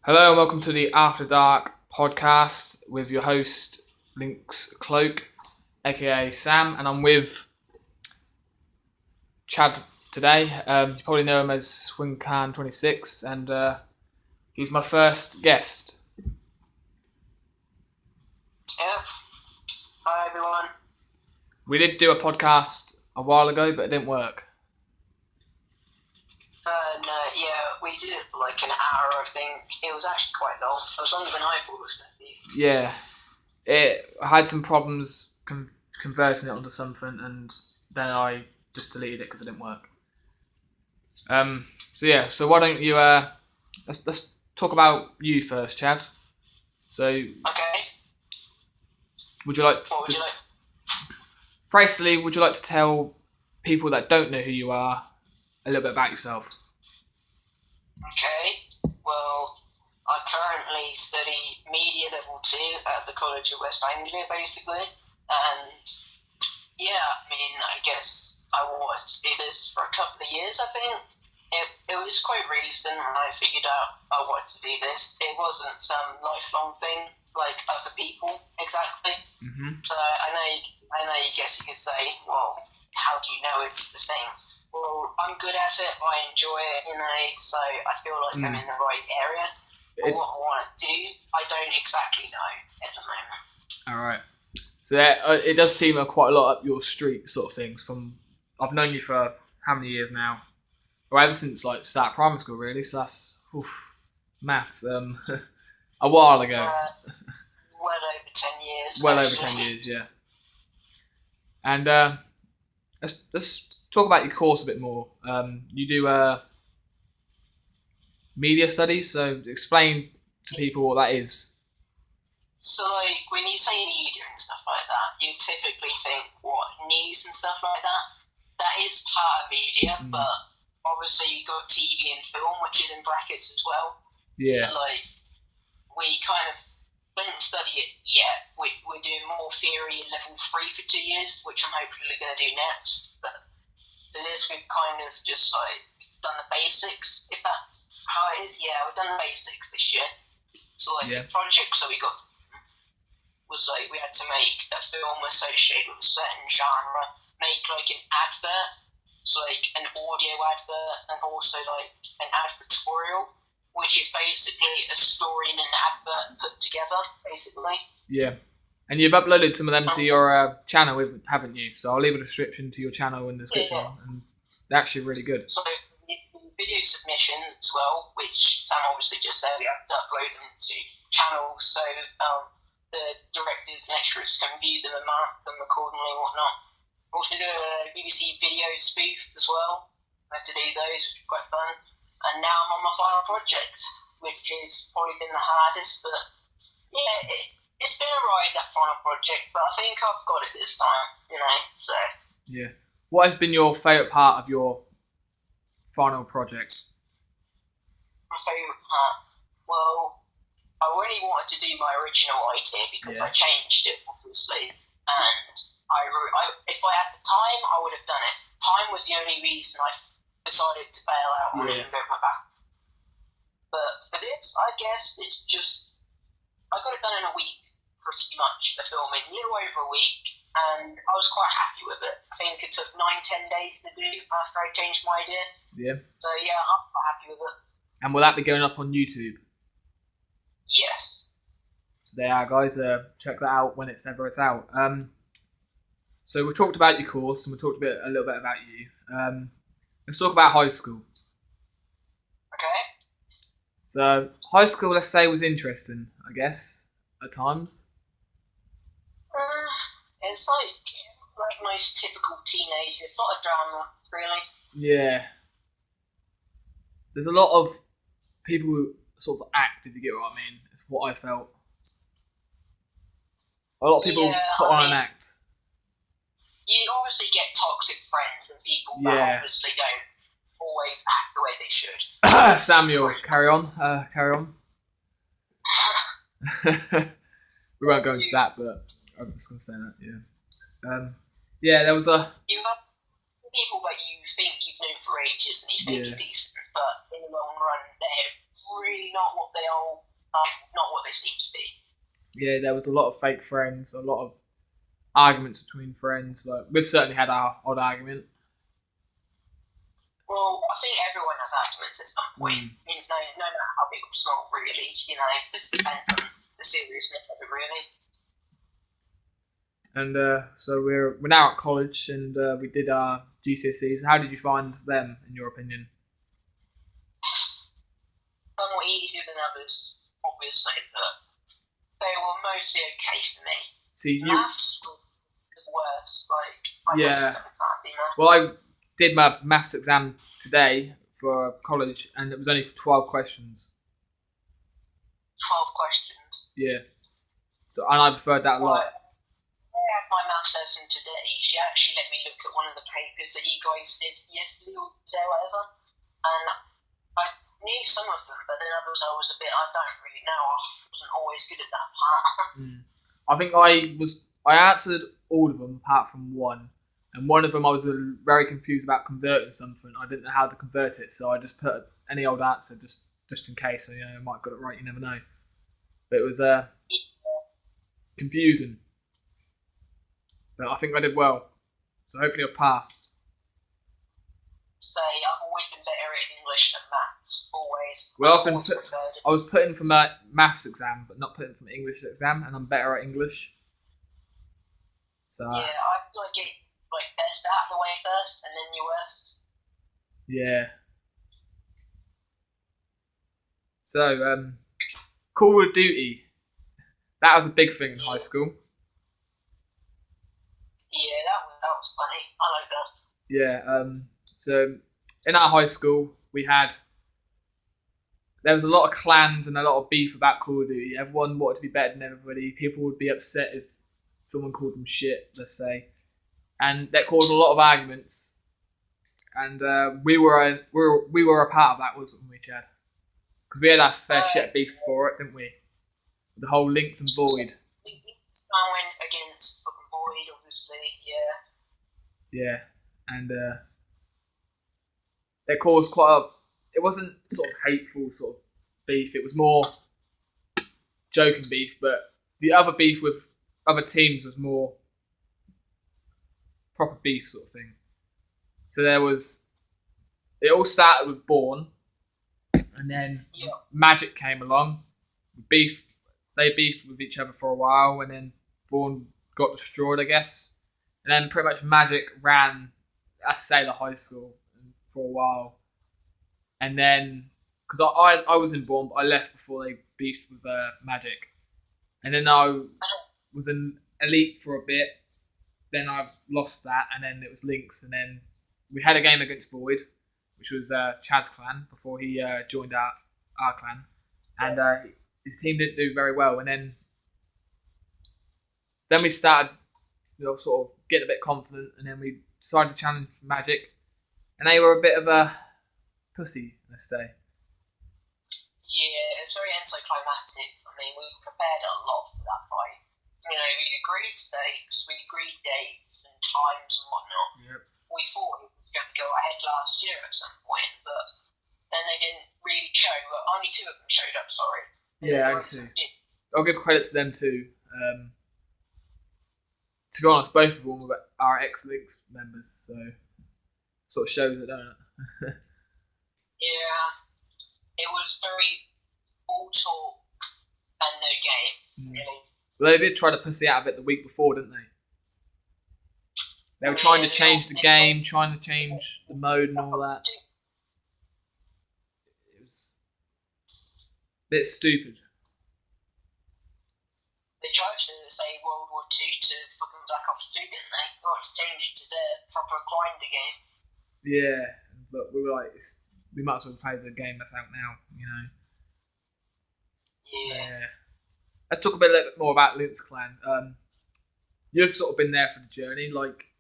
Hello and welcome to the AfterDark podcast with your host Lynx Clan, aka Sam, and I'm with Chad today. You probably know him as Swimkhan26, and he's my first guest. Yep. Hi everyone. We did do a podcast a while ago, but it didn't work. No, yeah, we did it for like an hour, I think. It was actually quite long. It was longer than I thought it was going to be. Yeah, I had some problems converting it onto something, and then I just deleted it because it didn't work. So why don't you let's talk about you first, Chad. So, Okay. Would you like? What would you like? Basically, would you like to tell people that don't know who you are a little bit about yourself? Okay. Well, I currently study Media Level 2 at the College of West Anglia, basically. And, yeah, I guess I wanted to do this for a couple of years, I think. It was quite recent when I figured out I wanted to do this. It wasn't some lifelong thing like other people, exactly. Mm-hmm. So I know you guess you could say, well, how do you know it's the thing? Well, I'm good at it, I enjoy it, so I feel like I'm in the right area. But what I want to do, I don't exactly know at the moment. Alright. So it does seem quite a lot up your street sort of things. I've known you for how many years now? Or ever since like start primary school really, so that's maths. A while ago. Well over 10 years. Well actually. over 10 years, yeah. And let's talk about your course a bit more. You do media studies, so explain to people what that is. So, like, when you say media and stuff like that, you typically think, news and stuff like that? That is part of media, but obviously you've got TV and film, which is in brackets as well. Yeah. So, like, we kind of don't study it yet. We're doing more theory in level 3 for 2 years, which I'm hopefully going to do next. But for this, we've kind of just, like, done the basics, if that's how it is. Yeah, we've done the basics this year. So, like, the projects that we got was, like, we had to make a film associated with a certain genre, make, like, an advert, so, like, an audio advert, and also, like, an advertorial, which is basically a story and an advert put together, basically. Yeah. And you've uploaded some of them to your channel, haven't you? So I'll leave a description to your channel in the description. Yeah. And they're actually really good. So video submissions as well, which Sam obviously just said, we have to upload them to channels so the directors and extras can view them and mark them accordingly and whatnot. Also do a BBC video spoof as well. I had to do those, which were quite fun. And now I'm on my final project, which has probably been the hardest, but yeah, it's been a ride, that final project, but I think I've got it this time, so. Yeah. What has been your favourite part of your final project? My favourite part? Well, I really wanted to do my original idea because I changed it, obviously, and if I had the time, I would have done it. Time was the only reason I decided to bail out on it and go back. But for this, I guess it's just, I got it done in a week, pretty much, the filming, a little over a week, and I was quite happy with it. I think it took 9-10 days to do after I changed my idea. Yeah. So yeah, I'm quite happy with it. And will that be going up on YouTube? Yes. So there you are, guys. Check that out when it's out. So we talked about your course and we talked a little bit about you. Let's talk about high school. Okay. So high school, let's say, was interesting, I guess, at times. It's like most typical teenagers, a lot of drama, really. Yeah. There's a lot of people who sort of act, if you get what I mean. It's what I felt. A lot of people put on an act. You obviously get toxic friends and people that obviously don't always act the way they should. Samuel, carry on. We won't go into that, but I was just going to say that, yeah. There was a... You have people that you think you've known for ages and you think are decent, but in the long run, they're really not what they are, not what they seem to be. Yeah, there was a lot of fake friends, a lot of arguments between friends. Like we've certainly had our odd argument. Well, I think everyone has arguments at some point. No matter how big or small, really. This depends on the seriousness of it, really. And so we're now at college, and we did our GCSEs. How did you find them, in your opinion? Somewhat easier than others, obviously, but they were mostly okay for me. See, Maths was the worst. I just can't do maths. Well, I did my maths exam today for college, and it was only 12 questions. 12 questions? Yeah. So, and I preferred that a lot. I had my maths lesson today. She actually let me look at one of the papers that you guys did yesterday or today, whatever. And I knew some of them, but then others I don't really know. I wasn't always good at that part. I think I answered all of them apart from one. And one of them I was very confused about converting something. I didn't know how to convert it, so I just put any old answer just in case. So, I might have got it right, you never know. But it was confusing. But I think I did well. So hopefully I've passed. I've always been better at English than maths. Always. Well, I was put in for my maths exam, but not put in for my English exam, and I'm better at English. So. Yeah, I feel like it's best out of the way first, and then your worst. Yeah. So, Call of Duty. That was a big thing in high school. Yeah, that was funny. I like that. Yeah. So in our high school, there was a lot of clans and a lot of beef about Call of Duty. Everyone wanted to be better than everybody. People would be upset if someone called them shit, let's say, and that caused a lot of arguments. And we were a part of that, wasn't we, Chad? Because we had our fair share of beef for it, didn't we? The whole Lynx and Void. I went against fucking Void, obviously. Yeah, and it caused it wasn't sort of hateful sort of beef. It was more joking beef, but the other beef with other teams was more proper beef sort of thing. So it all started with Bourne, and then Magic came along. They beefed with each other for a while, and then Bourne got destroyed, I guess. And then pretty much Magic ran, I say, the high school for a while. And then, because I was in Bourne, but I left before they beefed with Magic. And then I was in Elite for a bit. Then I lost that, and then it was Lynx. And then we had a game against Void, which was Chad's clan, before he joined our clan. And his team didn't do very well. And then we started sort of getting a bit confident, and then we decided to challenge Magic. And they were a bit of a pussy, let's say. Yeah, it's very anticlimactic. I mean, we prepared a lot for that fight. We agreed stakes, we agreed dates and times and whatnot. Yep. We thought it was going to go ahead last year at some point, but then they didn't really show. Only 2 of them showed up, sorry. Yeah, only 2. I'll give credit to them too. To be honest, both of them are ex-Lynx members, so sort of shows it, don't it? Yeah, it was very all talk and no game, really. Well, they did try to pussy out of it the week before, didn't they? They were trying to change the game, trying to change the mode and all that. It was a bit stupid. They tried to say World War II to fucking Black Ops 2, didn't they? They tried to change it to their proper grinder game. Yeah, but we were like, we might as well play the game that's out now, Yeah. Let's talk a little bit more about Lynx Clan. You've sort of been there for the journey. Like,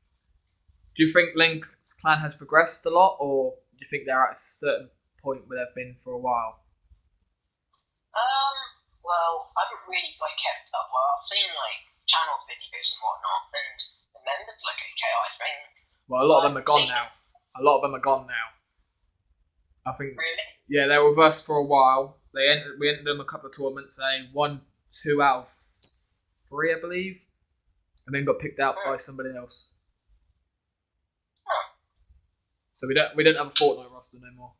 do you think Lynx Clan has progressed a lot, or do you think they're at a certain point where they've been for a while? Well, I haven't really kept up. Well, I've seen channel videos and whatnot, and the members look okay, I think. Well, a lot of them are gone now. I think. Really? Yeah, they were with us for a while. We entered them a couple of tournaments. They won 2 out of 3, I believe, and then got picked out by somebody else. So we don't have a Fortnite roster no more.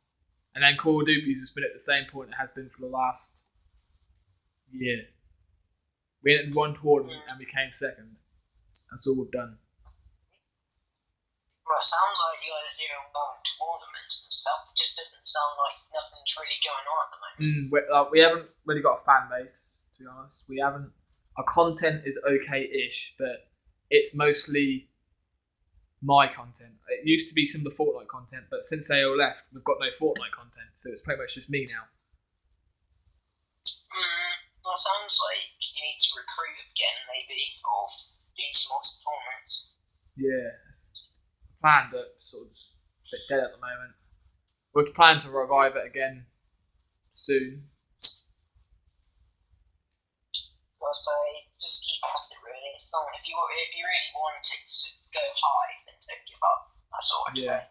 And then Call of Duty's has been at the same point it has been for the last year. We entered 1 tournament and we came second. That's all we've done. Well, it sounds like you guys are doing well in tournaments and stuff. It just doesn't sound like nothing's really going on at the moment. We haven't really got a fan base, to be honest. We haven't. Our content is okay-ish, but it's mostly my content. It used to be some of the Fortnite content, but since they all left, we've got no Fortnite content, so it's pretty much just me now. Well, it sounds like you need to recruit again, maybe, or do some more tournaments. Yeah, it's a plan, but sort of a bit dead at the moment. We're planning to revive it again soon. Well, so just keep at it, really. So if you really want it to go high, then don't give up. That's all I'd say.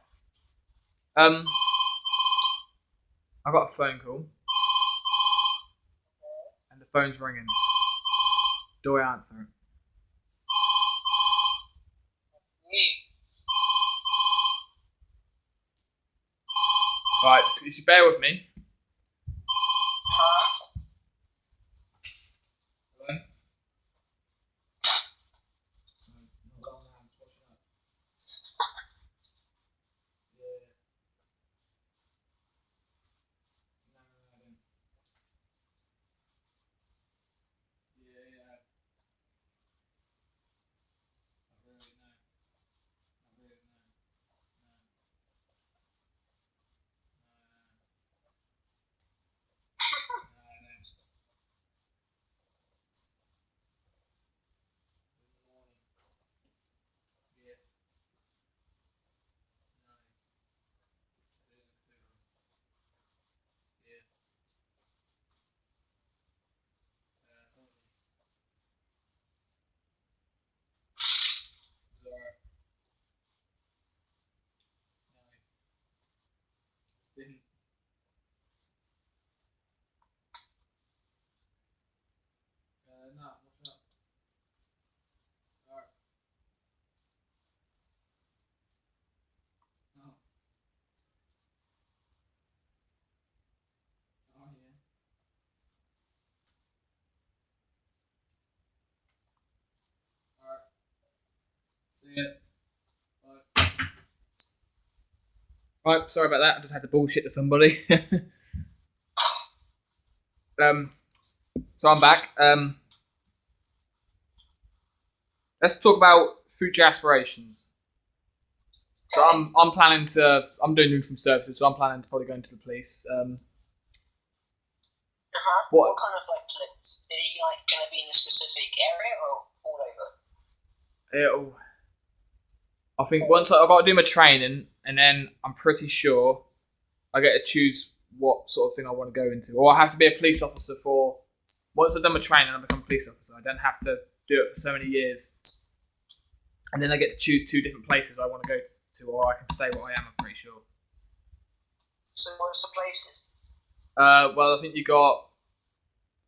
I got a phone call, and the phone's ringing. Do I answer it? Right, so if you bear with me. Right, sorry about that. I just had to bullshit to somebody. So I'm back. Let's talk about future aspirations. So I'm planning to. I'm doing uniform services, so I'm planning to probably go into the police. What kind of like clips? Are you like going to be in a specific area or all over? I think once I've got to do my training, and then I'm pretty sure I get to choose what sort of thing I want to go into. Or I have to be a police officer for. Once I've done my training, I become a police officer. I don't have to do it for so many years. And then I get to choose 2 different places I want to go to, or I can stay where I am, I'm pretty sure. So what's the places? Well, I think you got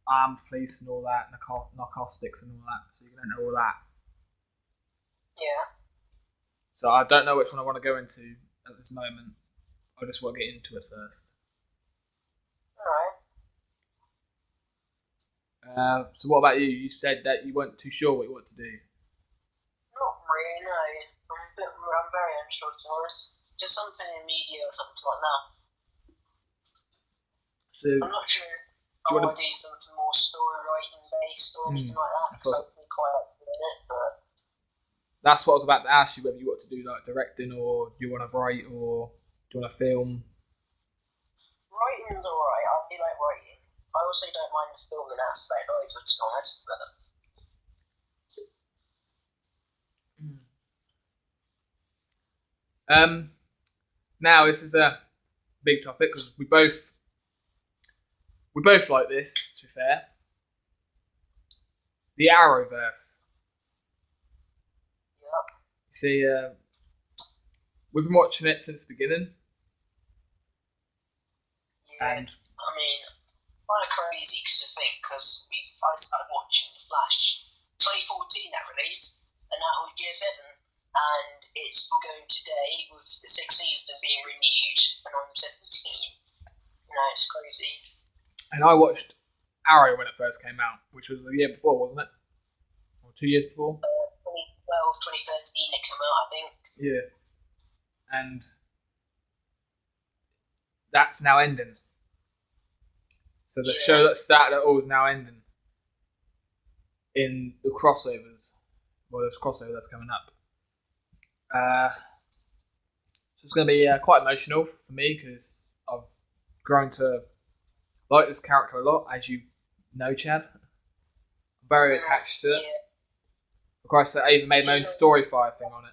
armed police and all that, knock off sticks and all that, so you can enter all that. Yeah. So I don't know which one I want to go into at this moment. I just want to get into it first. Alright. So what about you? You said that you weren't too sure what you want to do. Not really, no. I'm very unsure, to be honest. Just something in media or something like that. So I'm not sure if I want to do something more story writing based or anything like that, because I'd be quite up in it, but... That's what I was about to ask you, whether you want to do like directing, or do you want to write, or do you want to film? Writing's alright, I do like writing. I also don't mind the filming aspect either, to be honest, but... Now this is a big topic because we both like this. To be fair, the ArrowVerse. Yeah. You see, we've been watching it since the beginning. And I mean, kind of crazy because I started watching The Flash 2014 that released, and that was year 7, and it's still going today with the 6th season being renewed, and I'm 17. It's crazy. And I watched Arrow when it first came out, which was the year before, wasn't it? Or 2 years before? 2012, 2013 it came out, I think. Yeah. And that's now ending. So the show that started it all is now ending in the crossovers. Well, there's a crossover that's coming up. So it's going to be quite emotional for me because I've grown to like this character a lot, as you know, Chad. I'm very attached to it. Of course, I even made my own Storyfire thing on it.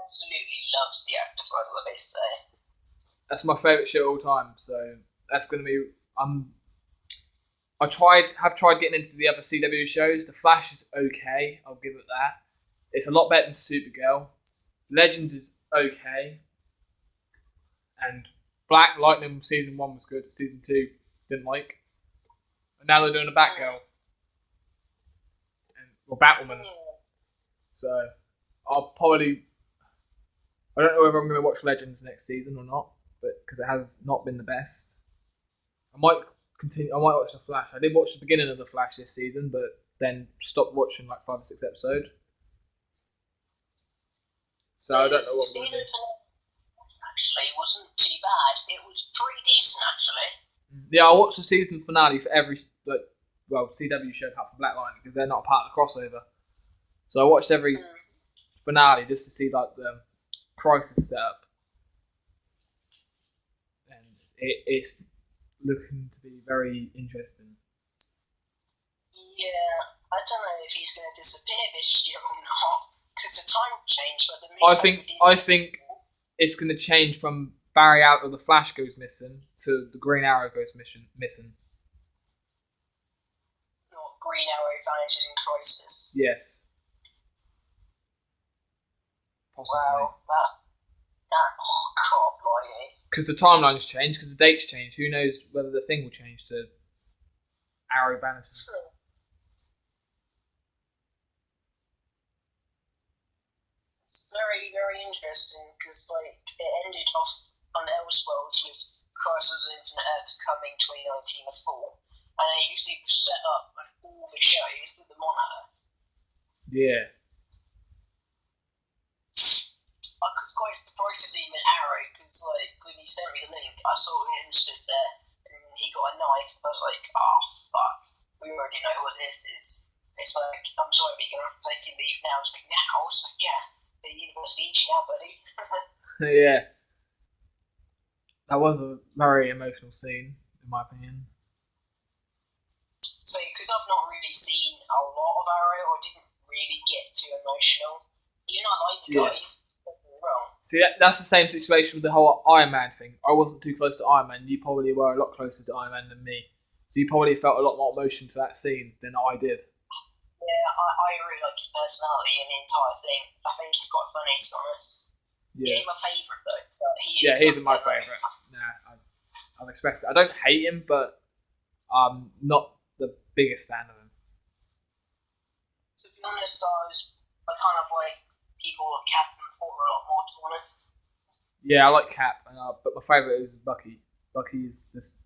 Absolutely loves the actor, by the way, so. That's my favourite show of all time, so that's going to be... have tried getting into the other CW shows. The Flash is okay, I'll give it that. It's a lot better than Supergirl. Legends is okay. And Black Lightning season 1 was good. Season 2 didn't like. And now they're doing a Batgirl. Or Batwoman. So I'll probably... I don't know whether I'm going to watch Legends next season or not, but because it has not been the best. I might watch The Flash. I did watch the beginning of The Flash this season, but then stopped watching like 5 or 6 episodes. So I don't know what I'm going to do. Actually, wasn't too bad. It was pretty decent, actually. Yeah, I watched the season finale for every CW show apart from Black Lightning because they're not a part of the crossover. So I watched every finale just to see like the crisis setup, and it's looking to be very interesting. Yeah, I don't know if he's going to disappear this year or not because the time changed. But I think it's going to change from Barry out of the Flash goes missing to the Green Arrow goes missing. Not Green Arrow vanishes in crisis. Yes. Possibly. Wow, oh god, blimey. Because the timeline's changed, because the dates change. Who knows whether the thing will change to Arrow vanishes. True. It's very, very interesting because it ended off on Elseworlds with Crisis on Infinite Earths coming 2019 as fall, and they usually set up all the shows with the monitor. Yeah. I was quite surprised to see him in Arrow because when you sent me the link, I saw him stood there and he got a knife. I was like, oh fuck, we already know what this is. It's like, I'm sorry, but you're gonna have to take your leave now. It's like, now? It's like, yeah. The university each now, buddy. Yeah. That was a very emotional scene, in my opinion. So, because I've not really seen a lot of Arrow, I didn't really get too emotional. You know, I like the guy. Don't get me wrong. See, that's the same situation with the whole Iron Man thing. I wasn't too close to Iron Man. You probably were a lot closer to Iron Man than me. So you probably felt a lot more emotion to that scene than I did. Yeah, I really like his personality and the entire thing. I think he's quite funny, to be honest. Yeah. He ain't my favourite, though. But he isn't my favourite. Nah, I've expressed it. I don't hate him, but I'm not the biggest fan of him. To be honest, I kind of like people like Captain Thor a lot more, to be honest. Yeah, I like Cap, but my favourite is Bucky. Bucky is he's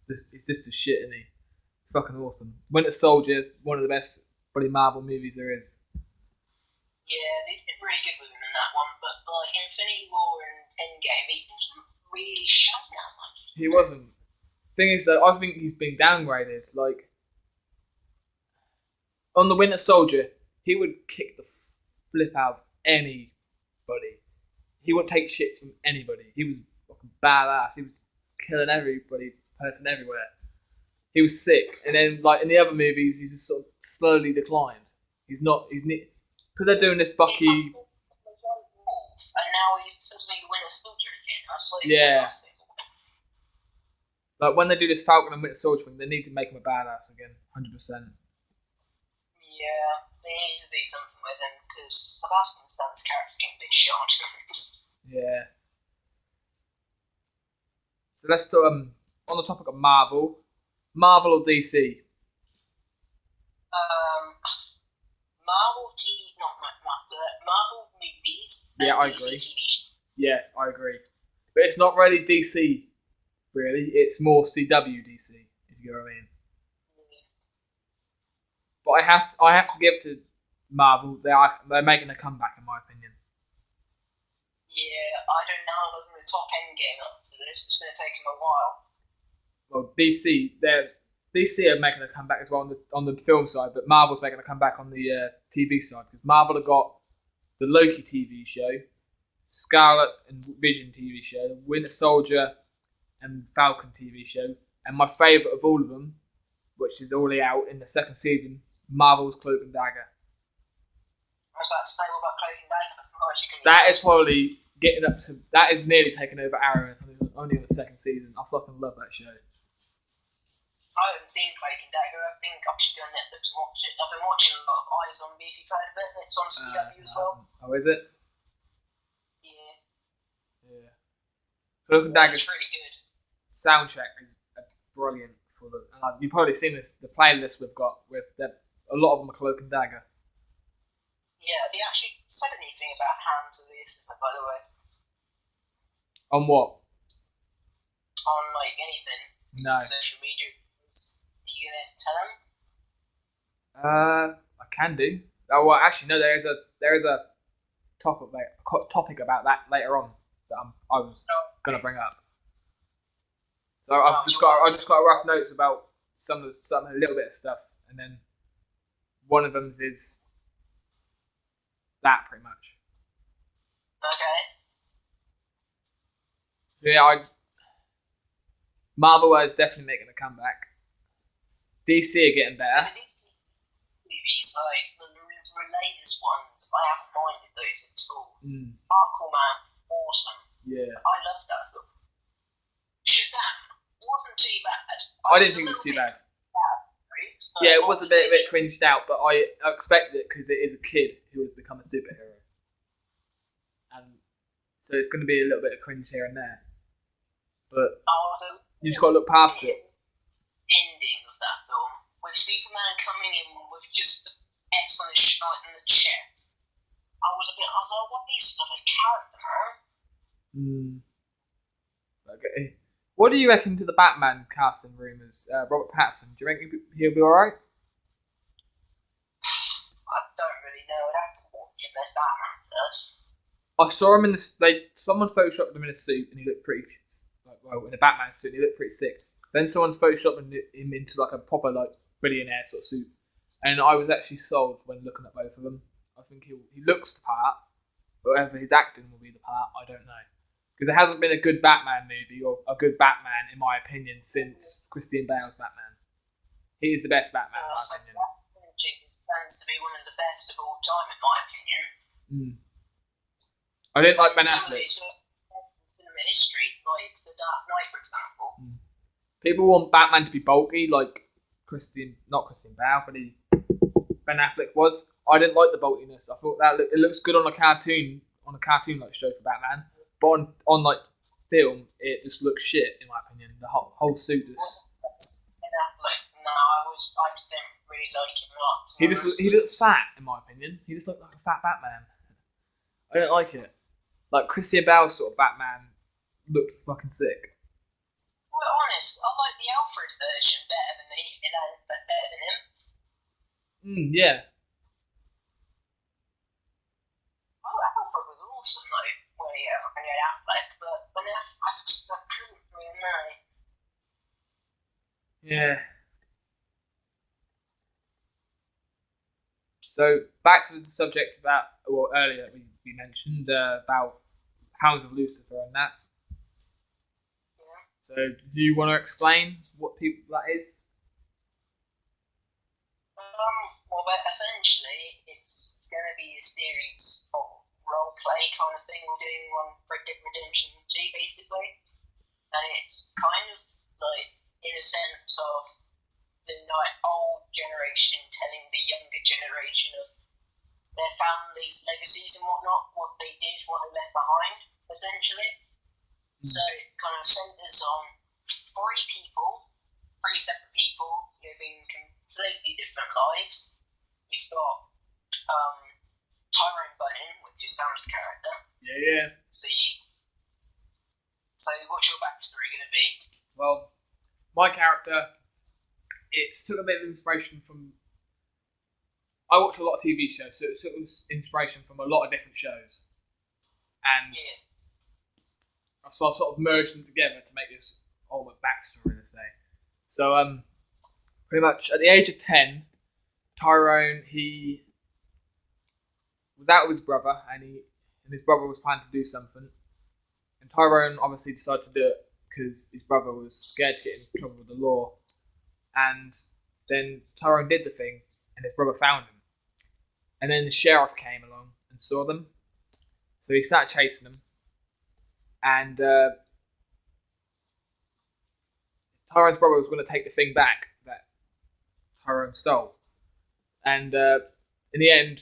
just a shit, isn't he? It's fucking awesome. Winter Soldier, one of the best probably Marvel movies there is. Yeah, they did really good with him in that one, but like Infinity War and Endgame, he wasn't really shown that much. He wasn't. Thing is, though, I think he's been downgraded. Like on the Winter Soldier, he would kick the flip out of anybody. He wouldn't take shits from anybody. He was fucking badass. He was killing person everywhere. He was sick, and then like in the other movies, he's just sort of slowly declined. He's because they're doing this Bucky. And now he's suddenly the Winter Soldier again. That's like Yeah. Like when they do this Falcon and Winter Soldier thing, they need to make him a badass again, 100%. Yeah, they need to do something with him because Sebastian Stan's character's getting a bit shot. Yeah. So let's talk. on the topic of Marvel or DC? Marvel movies. Yeah, I agree. Yeah, I agree. But it's not really DC, really. It's more CW DC, if you know what I mean. But I have to give it to Marvel. They're making a comeback, in my opinion. Yeah, I don't know how they're going to top Endgame up to this. It's going to take them a while. Well, DC are making a comeback as well on the film side, but Marvel's making a comeback on the TV side because Marvel have got the Loki TV show, Scarlet and Vision TV show, Winter Soldier and Falcon TV show, and my favourite of all of them, which is already out in the second season, Marvel's Cloak and Dagger. I was about to say, what about Cloak and Dagger? That is probably getting up to... That is nearly taking over ArrowVerse, only in the second season. I fucking love that show. I haven't seen Cloak and Dagger. I think I should go on Netflix and watch it. I've been watching a lot of Eyes on Me, if you've heard of it. It's on CW as well. Oh, is it? Yeah. Cloak and Dagger's really good. Soundtrack is brilliant. You've probably seen the playlist we've got with a lot of them are Cloak and Dagger. Yeah, have you actually said anything about Hounds of Lucifer, by the way? On what? On, anything? No. Social media? Are you going to tell them? I can do. Oh, well, actually, no. There is a topic about that later on that I was going to bring up. So I just got rough notes about a little bit of stuff, and then one of them is that pretty much. Okay. So yeah, Marvel is definitely making a comeback. DC are getting better. Movies the latest ones, I haven't minded those at all. Aquaman, awesome. Yeah. I love that film. Shazam wasn't too bad. I didn't think it was too bad. Yeah, it was a bit cringed out, but I expected it because it is a kid who has become a superhero. And so it's going to be a little bit of cringe here and there. But you just got to look past it. Ending of that film, with Superman coming in with just the X on his shirt and the chest, I was like, what is that, a character, man? Okay. What do you reckon to the Batman casting rumours? Robert Pattinson, do you reckon he'll be alright? I don't really know. I'd have to watch him as Batman first. I saw him someone photoshopped him in a suit and he looked pretty, in a Batman suit and he looked pretty sick. Then someone's photoshopped him into a proper billionaire sort of suit. And I was actually sold when looking at both of them. I think he looks the part, but whether his acting will be the part, I don't know. Because there hasn't been a good Batman movie or a good Batman, in my opinion, since Christian Bale's Batman. He is the best Batman, in my opinion. Stands to be one of the best of all time, in my opinion. I didn't like Ben Affleck. Cinema history, like The Dark Knight, for example. People want Batman to be bulky, like not Christian Bale, but Ben Affleck was. I didn't like the bulkiness. I thought that it looks good on a cartoon show for Batman, but on film, it just looks shit, in my opinion. The whole suit just. Ben Affleck, no, I just didn't really like him a lot. He looked fat, in my opinion. He just looked like a fat Batman. I don't like it. Like Christian Bale's sort of Batman looked fucking sick. Well, honest, I like the Alfred version better than him. Yeah. Oh, Alfred was awesome though when he had Affleck, but when I couldn't really know. Yeah. So back to the subject earlier we mentioned about Hounds of Lucifer and that. Yeah. So do you want to explain what that is? Well, essentially, it's going to be a series of role play kind of thing. We're doing one for Redemption 2, basically, and it's kind of in a sense of the old generation telling the younger generation of their families' legacies and whatnot, what they did, what they left behind, essentially. So it kind of centres on three separate people living completely different lives. You've got Tyrone Bunning, which is Sam's character. Yeah. So what's your backstory going to be? Well, my character, it took a bit of inspiration from... I watch a lot of TV shows, so it took inspiration from a lot of different shows. And so I sort of merged them together to make this ultimate backstory, let's say. So, pretty much at the age of 10, Tyrone, he was out with his brother, and his brother was planning to do something. And Tyrone obviously decided to do it because his brother was scared to get in trouble with the law. And then Tyrone did the thing, and his brother found him. And then the sheriff came along and saw them. So he started chasing them. And Tyrone's brother was going to take the thing back that Tyrone stole. And in the end,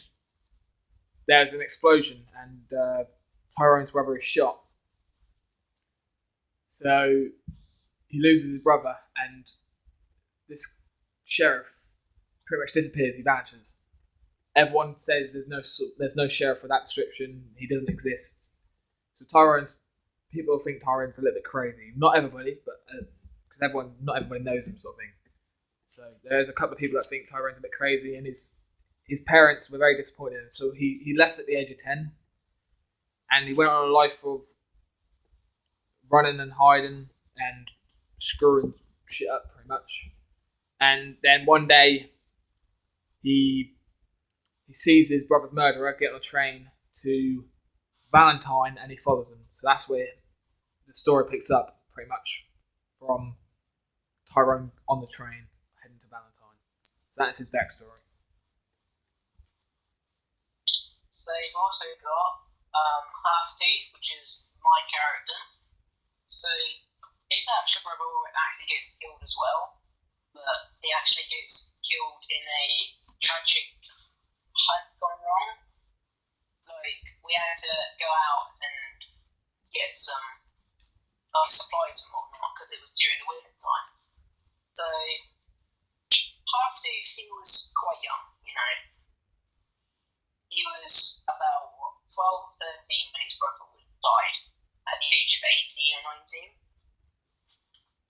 there's an explosion, and Tyrone's brother is shot. So he loses his brother, and this sheriff pretty much disappears. He vanishes. Everyone says there's no sheriff with that description. He doesn't exist. So people think Tyrone's a little bit crazy. Not everybody, but because not everybody knows him, sort of thing. So there's a couple of people that think Tyrone's a bit crazy, and his parents were very disappointed in him. So he left at the age of 10, and he went on a life of running and hiding and screwing shit up, pretty much. And then one day, he sees his brother's murderer get on a train to Valentine, and he follows him. So that's where the story picks up, pretty much, from Tyrone on the train heading to Valentine. So that's his backstory. So you've also got Half-Tooth, which is my character. So his actual brother actually gets killed as well, but he actually gets killed in a tragic hunt gone wrong. Like, we had to go out and get some supplies and whatnot because it was during the winter time. So Half-Tooth, he was quite young, you know. He was about 12 or 13 when his brother died at the age of 18 or 19.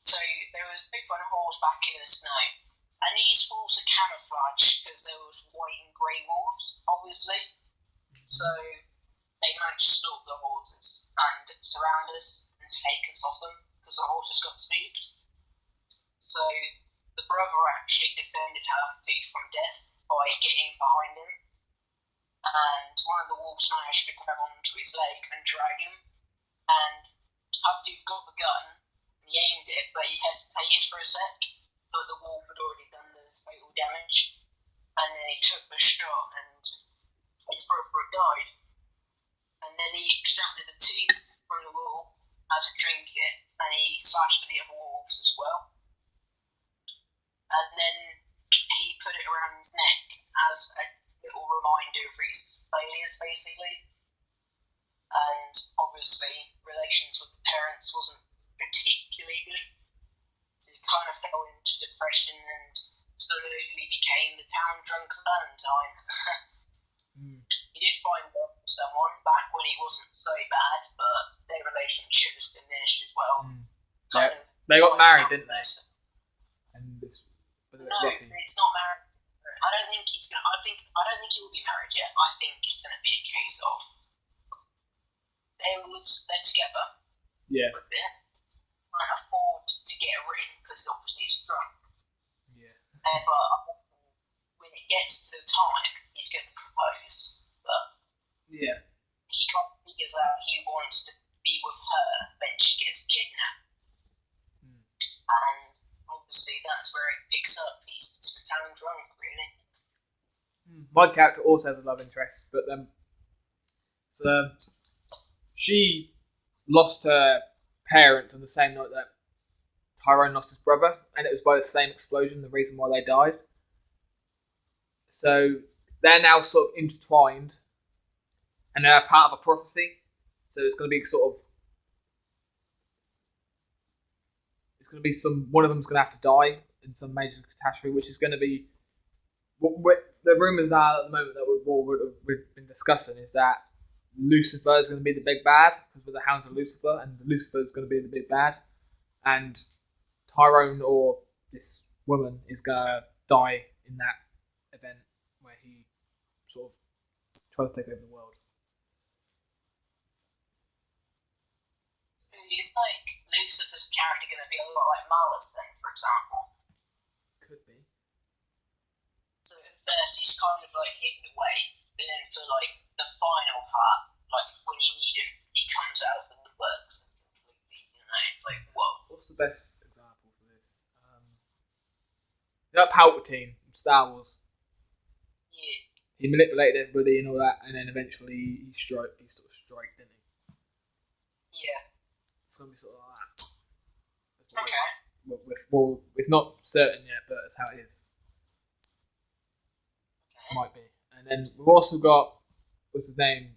So they were both on horseback in the snow. And these wolves are camouflaged because there was white and grey wolves, obviously. So they managed to stalk the horses and surround us and take us off them because the horses got spooked. So the brother actually defended Half-Tooth from death by getting behind him. And one of the wolves managed to grab onto his leg and drag him. And Half-Tooth got the gun, and he aimed it, but he hesitated for a sec. But the wolf had already done the fatal damage. And then he took the shot, and his brother had died. And then he extracted the tooth from the wolf as a trinket, and he slashed at the other wolves as well. And then he put it around his neck as a little reminder of his failures, basically. And obviously, relations with the parents wasn't particularly good. He kind of fell into depression and slowly became the town drunk Valentine. He did find love with someone back when he wasn't so bad, but their relationship was diminished as well. They got married, didn't they? No, it's not married. I don't think he's gonna. I don't think he will be married yet. I think it's gonna be a case of they're together. Yeah. For a bit. Can't afford to get a ring because obviously he's drunk. Yeah. But when it gets to the time, he's gonna propose. But yeah, he can't figure out he wants to be with her when she gets kidnapped. And obviously that's where it picks up. He's just a town drunk, really. My character also has a love interest, but so she lost her parents on the same night that Tyrone lost his brother, and it was by the same explosion, the reason why they died. So they're now sort of intertwined, and they're part of a prophecy. So it's going to be it's going to be one of them's going to have to die in some major catastrophe, which is going to be the rumours are at the moment that we've been discussing is that Lucifer is going to be the big bad because we're the Hounds of Lucifer, and Lucifer is going to be the big bad, and Tyrone or this woman is going to die in that event where he sort of tries to take over the world. Is like Lucifer's character going to be a lot like Malice then, for example? Could be. So at first he's kind of like hidden away, but then for like the final part, like when you need him, he comes out and it works completely. You know, it's like whoa. What's the best example for this? You know Palpatine from Star Wars. Yeah. He manipulated everybody and all that, and then eventually he sort of striked, didn't he? Yeah. It's going to be sort of like that. Okay. Well, it's not certain yet, but that's how it is. Okay. Might be. And then we've also got, what's his name?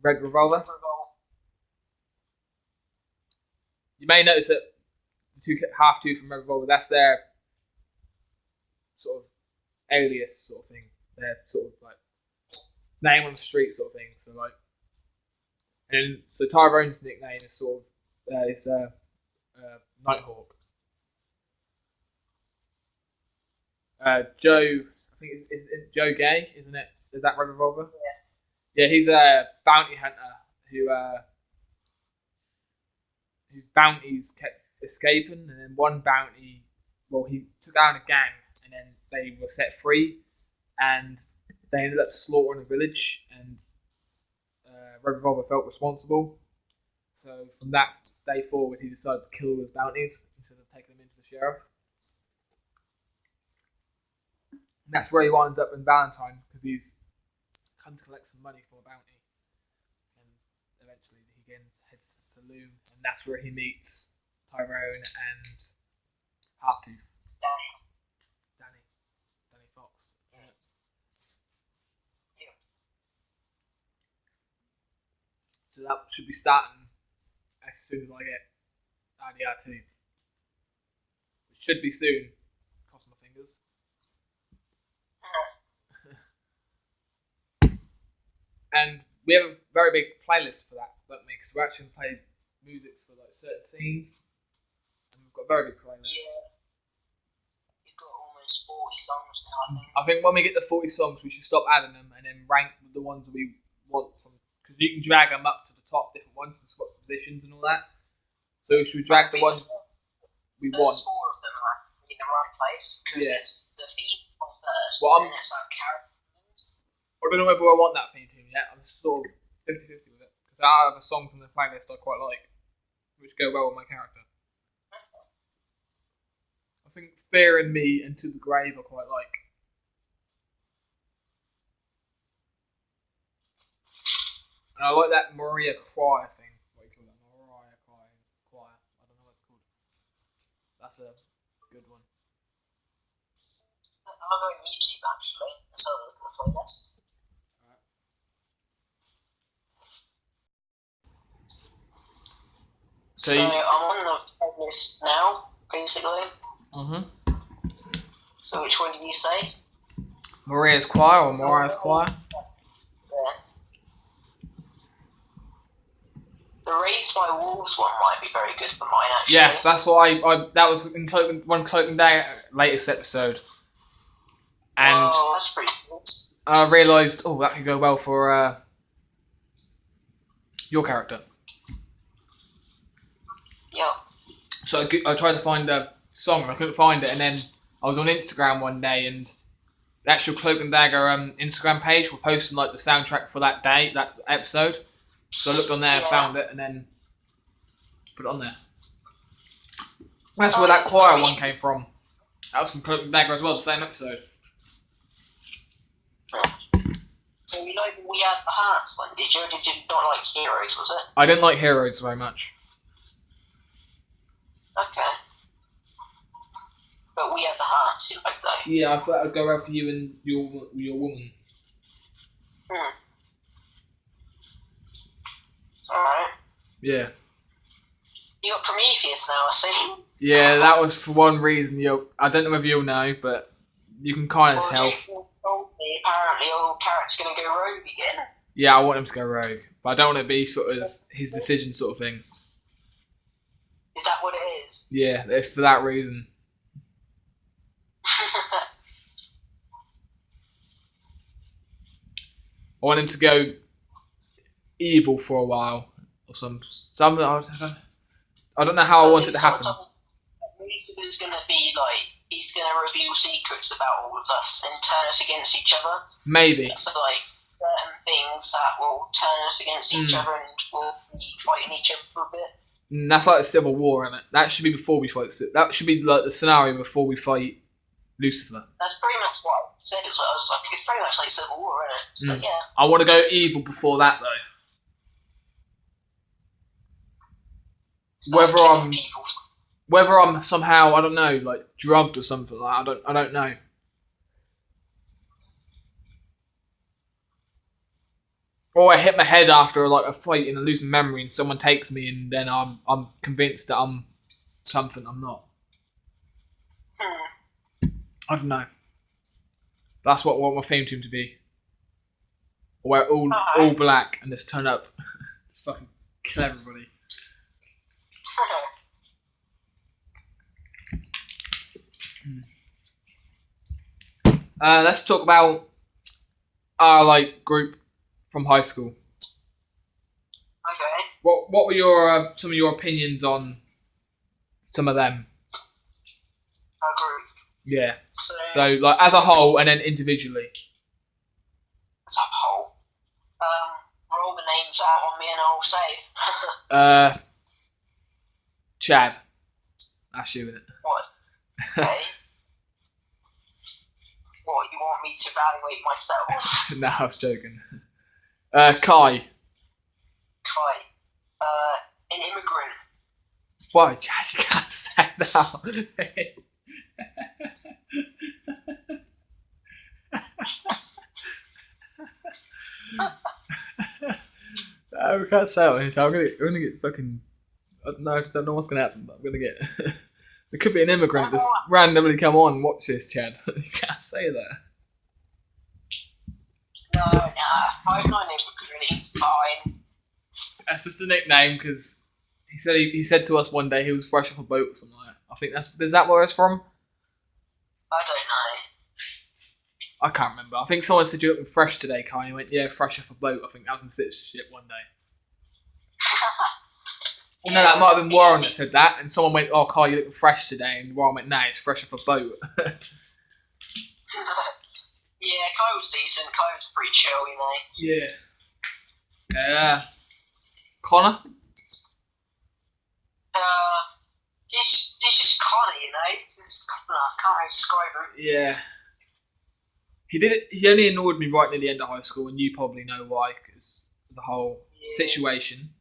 Red Revolver. You may notice that the half two from Red Revolver, that's their sort of alias sort of thing. Their sort of like name on the street sort of thing. So like, and so Tyrone's nickname is sort of Nighthawk. Joe, I think is Joe Gay, isn't it? Is that Red Revolver? Yeah. Yeah, he's a bounty hunter whose bounties kept escaping, and then one bounty, well, he took down a gang, and then they were set free, and they ended up slaughtering a village, and Red Revolver felt responsible. So from that day forward, he decided to kill his bounties instead of taking them into the sheriff. And that's where he winds up in Valentine, because he's come to collect some money for a bounty. And eventually he heads to the saloon, and that's where he meets Tyrone and Halftooth. Danny Fox. Yeah. So that should be starting as soon as I get RDR2. It should be soon. Cross my fingers. And we have a very big playlist for that, don't we? Because we actually play music for like certain scenes. And we've got a very big playlist. Yeah. You've got almost 40 songs now, I think. I think when we get to 40 songs, we should stop adding them and then rank the ones that we want from. Because you can drag them up to the top, different ones, to swap positions and all that. So should we drag the ones we want? There's 4 of them are in the right place. Because it's the theme on first, Well, and then it's like characters. I don't know whether I want that theme tune yet. I'm sort of 50-50 with it. Because there are other songs in the playlist I quite like, which go well with my character. I think Fear and Me and To the Grave I quite like. And I like that Maria Choir thing. What do you call that? Mariah Choir. I don't know what it's called. That's a good one. I'll go on YouTube actually. Let's have a look at the playlist. So I'm on the playlist now, basically. Mm-hmm. So which one did you say? Maria's Choir or Mariah's Choir? Yeah. The Raised by Wolves one might be very good for mine, actually. Yes, that's why that was in Cloak and Dagger latest episode. And oh, that's pretty good. I realised, that could go well for your character. Yep. So I tried to find a song and I couldn't find it, and then I was on Instagram one day and the actual Cloak and Dagger Instagram page were posting like the soundtrack for that day, that episode. So I looked on there, found it, and then put it on there. That's where that choir one came from. That was from Cloak and Dagger as well, the same episode. So you like We Had the Hearts one, did you? Or did you not like Heroes, was it? I didn't like Heroes very much. Okay. But We Had the Hearts, you like though? Yeah, I thought I'd go out for you and your woman. Alright. Yeah. You got Prometheus now, I see. Yeah, that was for one reason. I don't know whether you'll know, but you can kind of tell. Jason told me apparently old Carrot's going to go rogue again. Yeah, I want him to go rogue, but I don't want it to be sort of his decision sort of thing. Is that what it is? Yeah, it's for that reason. I want him to go evil for a while, or something. I don't know how I want it to happen. Lucifer's going to be like, he's going to reveal secrets about all of us and turn us against each other. Maybe. So like certain things that will turn us against each other and we'll be fighting each other for a bit. That's like a civil war, isn't it? That should be before we fight. That should be like the scenario before we fight Lucifer. That's pretty much what I said as well. It's, like, it's pretty much like civil war, isn't it? So yeah. I want to go evil before that though. Whether I'm somehow, I don't know, like drugged or something like that, I don't know. Or I hit my head after like a fight and I lose my memory and someone takes me and then I'm convinced that I'm something I'm not. I don't know. That's what I want my theme tune to be. Or wear all black and just turn up. It's fucking kill everybody. Let's talk about our like group from high school. Okay. What were your some of your opinions on some of them? Our group. Yeah. So like as a whole and then individually. As a whole. Roll the names out on me and I'll say. Chad. That's you, isn't it? What? Okay. What, you want me to evaluate myself? No, I was joking. Kai. An immigrant. Why, Chad? You can't say that. No, we can't say it. I'm gonna get fucking. I don't know what's gonna happen, but I'm gonna get. There could be an immigrant just randomly come on and watch this, Chad. You can't say that. No, I'm not an immigrant. It's fine. That's just a nickname because he said to us one day he was fresh off a boat or something like that. I think is that where it's from? I don't know. I can't remember. I think someone said you're looking fresh today, Kai. And he went, yeah, fresh off a boat. I think that was in citizenship one day. Yeah, no, that might have been Warren that said that, and someone went, "Oh, Kai, you're looking fresh today," and Warren went, "Nah, it's fresh off a boat." Yeah, Kai was decent. Kai was pretty chill, you know. Yeah. Connor? It's just Connor, you know. It's just Connor. I can't really describe him. Yeah. He only annoyed me right near the end of high school, and you probably know why, because of the whole situation.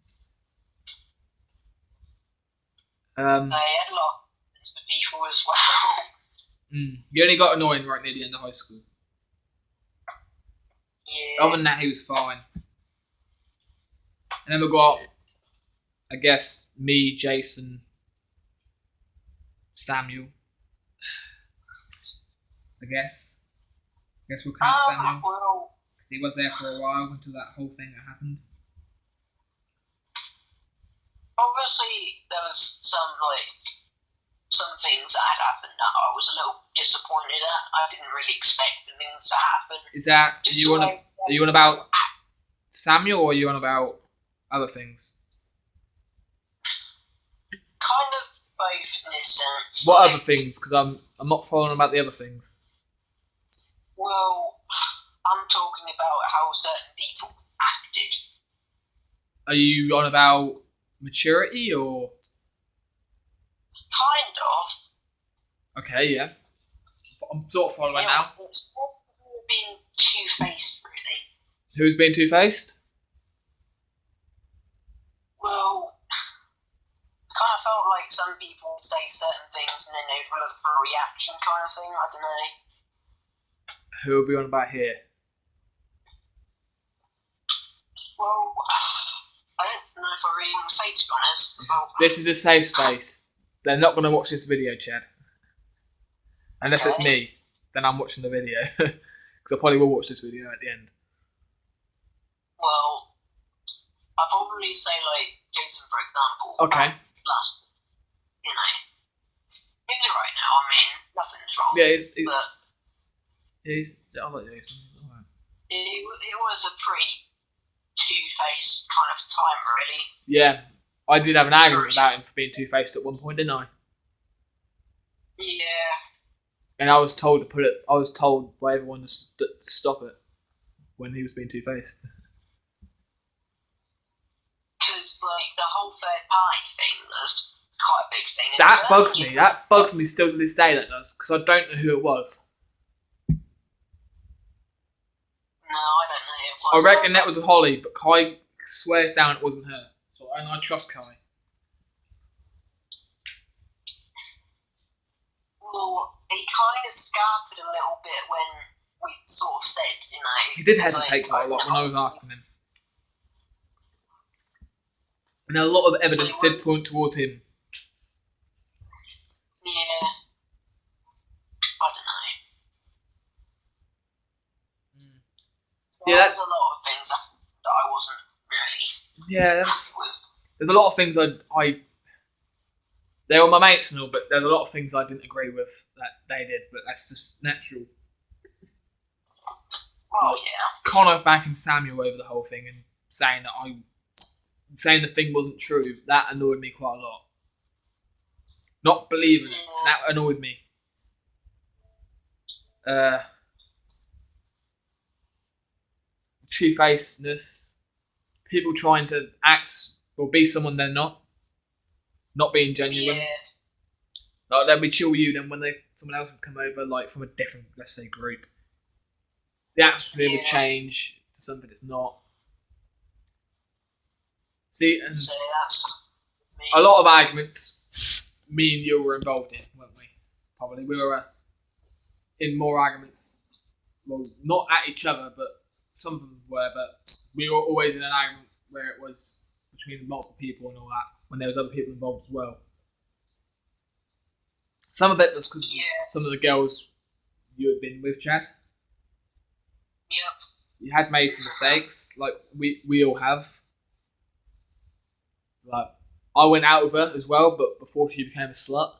They had a lot of people as well. He only got annoying right near the end of high school. Yeah. Other than that, he was fine. And then we got, I guess, me, Jason, Samuel. I guess we'll count Samuel. Well, he was there for a while until that whole thing that happened. obviously there was some things that had happened that I was a little disappointed at. I didn't really expect the things to happen. Is that are you on about Samuel or are you on about other things? Kind of both in this sense. What other things? Because I'm not following about the other things. Well, I'm talking about how certain people acted. Are you on about maturity or? Kind of. Okay, yeah. I'm sort of following now. It's been two-faced, really. Who's been two-faced? Well, I kind of felt like some people would say certain things and then they'd look for a reaction kind of thing. I don't know. Who are we on about here? Well, I don't know if I really want to say, to be honest. This is a safe space. They're not going to watch this video, Chad. Unless it's me, then I'm watching the video. Because I probably will watch this video at the end. Well, I'll probably say, like, Jason, for example. Okay. Last, you know, he's alright now. I mean, nothing's wrong. Yeah, I like Jason. Right. It was a pretty two-faced kind of time, really. Yeah, I did have an argument about him for being two-faced at one point, didn't I? Yeah. And I was told to put it. I was told by everyone to stop it when he was being two-faced. Because like the whole third party thing was quite a big thing. That bugs me. That bugs me still to this day. That does, because I don't know who it was. No, I don't know who it was. I reckon that was Holly, but Kai swears down it wasn't her. So and I trust Kai. Well, he kind of scarpered a little bit when we sort of said, you know. He did hesitate quite a lot when I was asking him. And a lot of evidence did point towards him. Yeah. I don't know. Yeah, there's a lot of things that I wasn't really happy with. There's a lot of things I they were my mates and all, but there's a lot of things I didn't agree with that they did, but that's just natural. Well, yeah. Connor backing Samuel over the whole thing and saying the thing wasn't true, that annoyed me quite a lot. Not believing it, that annoyed me. Two-facedness, people trying to act or be someone they're not being genuine. Yeah. Like they'll be chill with you, then when someone else would come over, like from a different, let's say, group, the atmosphere would change to something it's not. See, and so that's a lot of arguments me and you were involved in, weren't we? Probably we were in more arguments. Well, not at each other, but some of them were. But we were always in an argument where it was between multiple people and all that. When there was other people involved as well. Some of it was because some of the girls you had been with, Chad. Yep. You had made some mistakes, like we all have. Like, I went out with her as well, but before she became a slut.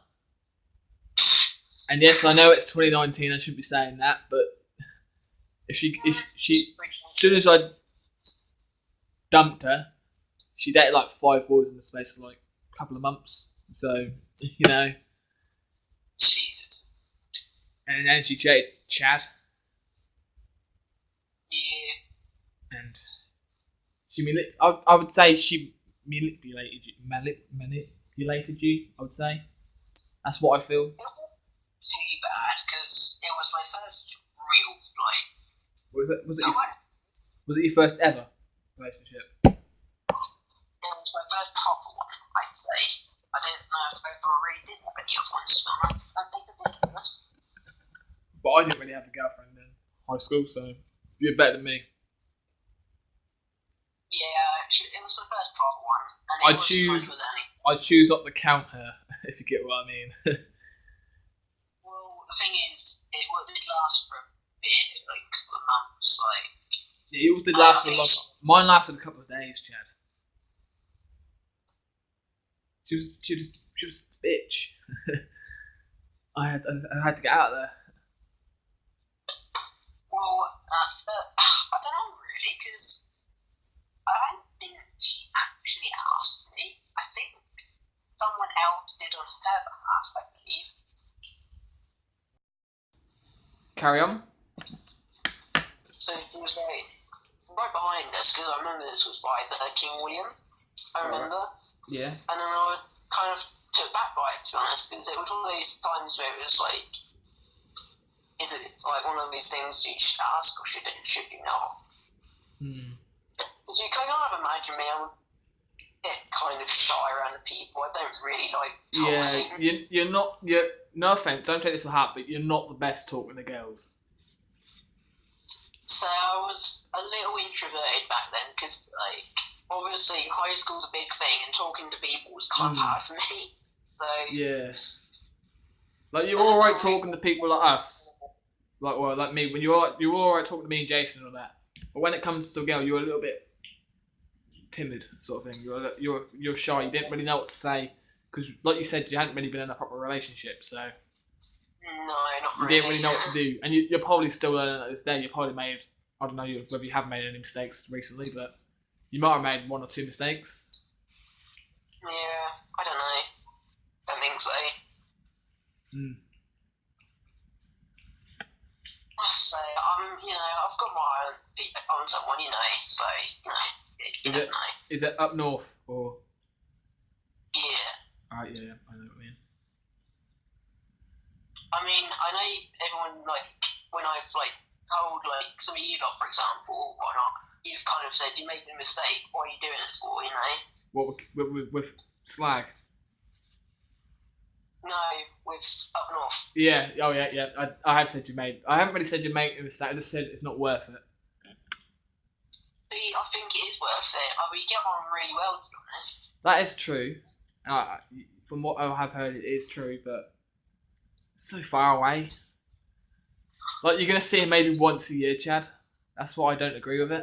And yes, I know it's 2019. I shouldn't be saying that, but if she, as soon as I dumped her, she dated like 5 boys in the space of like a couple of months. So you know. Jesus. And then she dated Chad. Yeah. And I would say she manipulated you, I would say. That's what I feel. It wasn't too bad, because it was my first real, like... Was it your first ever relationship? It was my first proper one, I'd say. I didn't know if I ever really did have any other ones, but I think I did, to be honest. But I didn't really have a girlfriend in high school, so you're better than me. Yeah, actually, it was my first proper one. And I'd choose not to count her, if you get what I mean. Well, the thing is, it did last for a bit, like a couple of months, like... Yeah, yours did last for a long time. Mine lasted a couple of days, Chad. She was a bitch. I had to get out of there. Well, I don't know really, because I don't think she actually asked me. I think someone else did on her behalf, I believe. Carry on. So it was like right behind us, because I remember this was by the King William. I remember. Yeah. And then I kind of took back by it, to be honest, because it was one of those times where it was like, is it like one of these things you should ask or should you not? Because you kind of imagine me, I'm a bit kind of shy around the people. I don't really like talking. Yeah, you're not. No offense, don't take this to heart, but you're not the best talking to girls. So I was a little introverted back then, because like obviously high school's a big thing, and talking to people was kind of hard for me. So yeah, like you're all right talking to people like us, like me. When you're all right talking to me and Jason and all that, but when it comes to a girl, you're a little bit timid, sort of thing. You're shy. You didn't really know what to say because, like you said, you hadn't really been in a proper relationship, so no, not you really. didn't really know what to do, and you're probably still learning at this day. You probably made, I don't know whether you have made any mistakes recently, but you might have made 1 or 2 mistakes. Yeah, I don't know. Don't think so. So I've got my eye on someone, so you never know. Is it up north or? Yeah. Alright, yeah, I know what you mean. I mean, I know everyone, when I've, told, some of you lot, for example, whatnot, you've kind of said you made a mistake, what are you doing it for, What, with slag? No, with up north. Yeah, oh yeah. I have said I haven't really said you made a mistake, I just said it's not worth it. See, I think it is worth it. We get on really well, to be honest. That is true. From what I have heard, it is true, but it's so far away. Like, you're going to see him maybe once a year, Chad. That's why I don't agree with it. As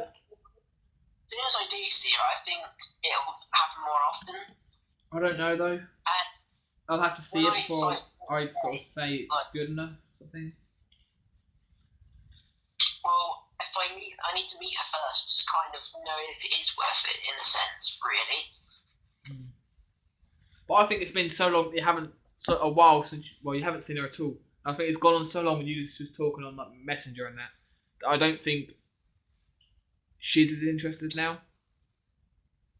soon as I do see her, I think it'll happen more often. I don't know, though. I'll have to see it before I sort of say it's good enough, sort of thing. Well, if I need to meet her first, just kind of know if it is worth it, in a sense, really. But I think it's been so long that you haven't, a while since, you haven't seen her at all. I think it's gone on so long when you just talking on Messenger and that I don't think she's as interested now.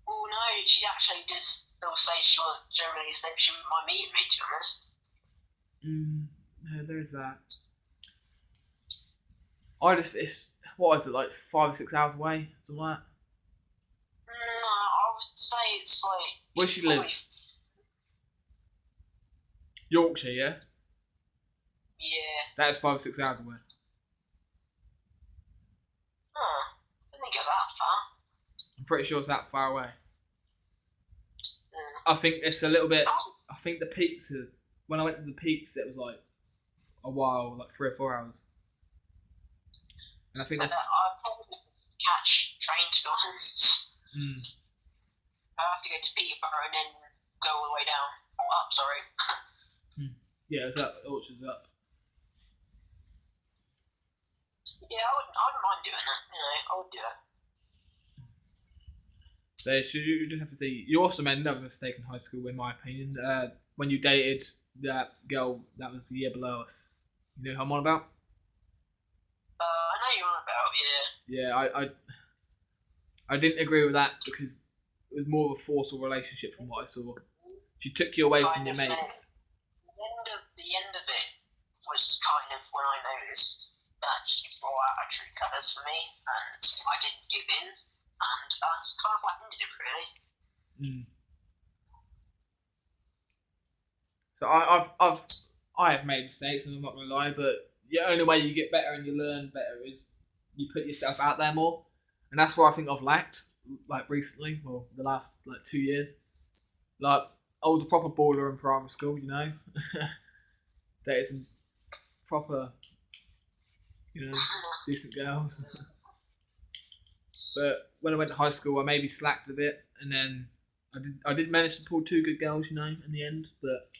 Oh no, she actually did still say she was generally said she might meet me, to be honest. Yeah, there's that. What is it, like 5 or 6 hours away, something like that? No, I would say it's Where she live? Yorkshire, yeah? Yeah. That's 5 or 6 hours away. Huh. I don't think it was that far. I'm pretty sure it's that far away. I think it's a little bit. I think the peaks. When I went to the peaks, it was like a while, like 3 or 4 hours. And I think that's. I probably catch train, to be honest. I have to go to Peterborough and then go all the way down. Or up, sorry. Yeah, it's up. Orchard's up. Yeah, I wouldn't mind doing that. I would do it. So you just have to see. You also made another mistake in high school, in my opinion. When you dated that girl that was the year below us. You know who I'm on about? I know you're on about, yeah. Yeah, I didn't agree with that because it was more of a forceful relationship from what I saw. She took you away from your mates. The end of it was kind of when I noticed that she brought out her true colours for me, and I didn't give in, and that's kind of what ended it, really. So I have made mistakes, and I'm not gonna lie, but the only way you get better and you learn better is you put yourself out there more, and that's what I think I've lacked, like recently, well, the last 2 years. Like, I was a proper baller in primary school, dated some proper, decent girls. But when I went to high school, I maybe slacked a bit, and then I did manage to pull 2 good girls, in the end. But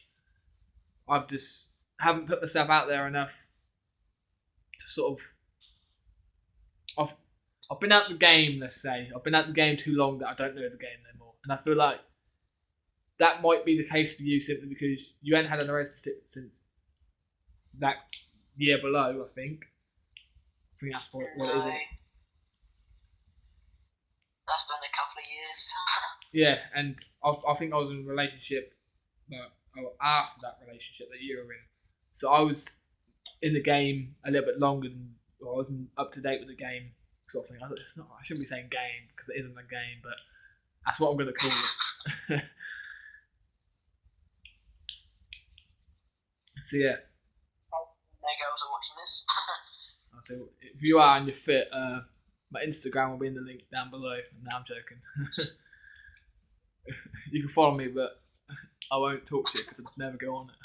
I've just haven't put myself out there enough to sort of. I've been out the game, let's say. I've been out the game too long that I don't know the game anymore, and I feel like that might be the case for you simply because you ain't had a relationship since that year below. I think that's what it is. That's been a couple of years. Yeah, and I think I was in a relationship after that relationship that you were in. So I was in the game a little bit longer than I wasn't up to date with the game, sort of thing. I shouldn't be saying game because it isn't a game, but that's what I'm going to call it. So yeah. No girls are watching this. So if you are and you're fit, My Instagram will be in the link down below. No, I'm joking. You can follow me, but I won't talk to you because I just never go on it.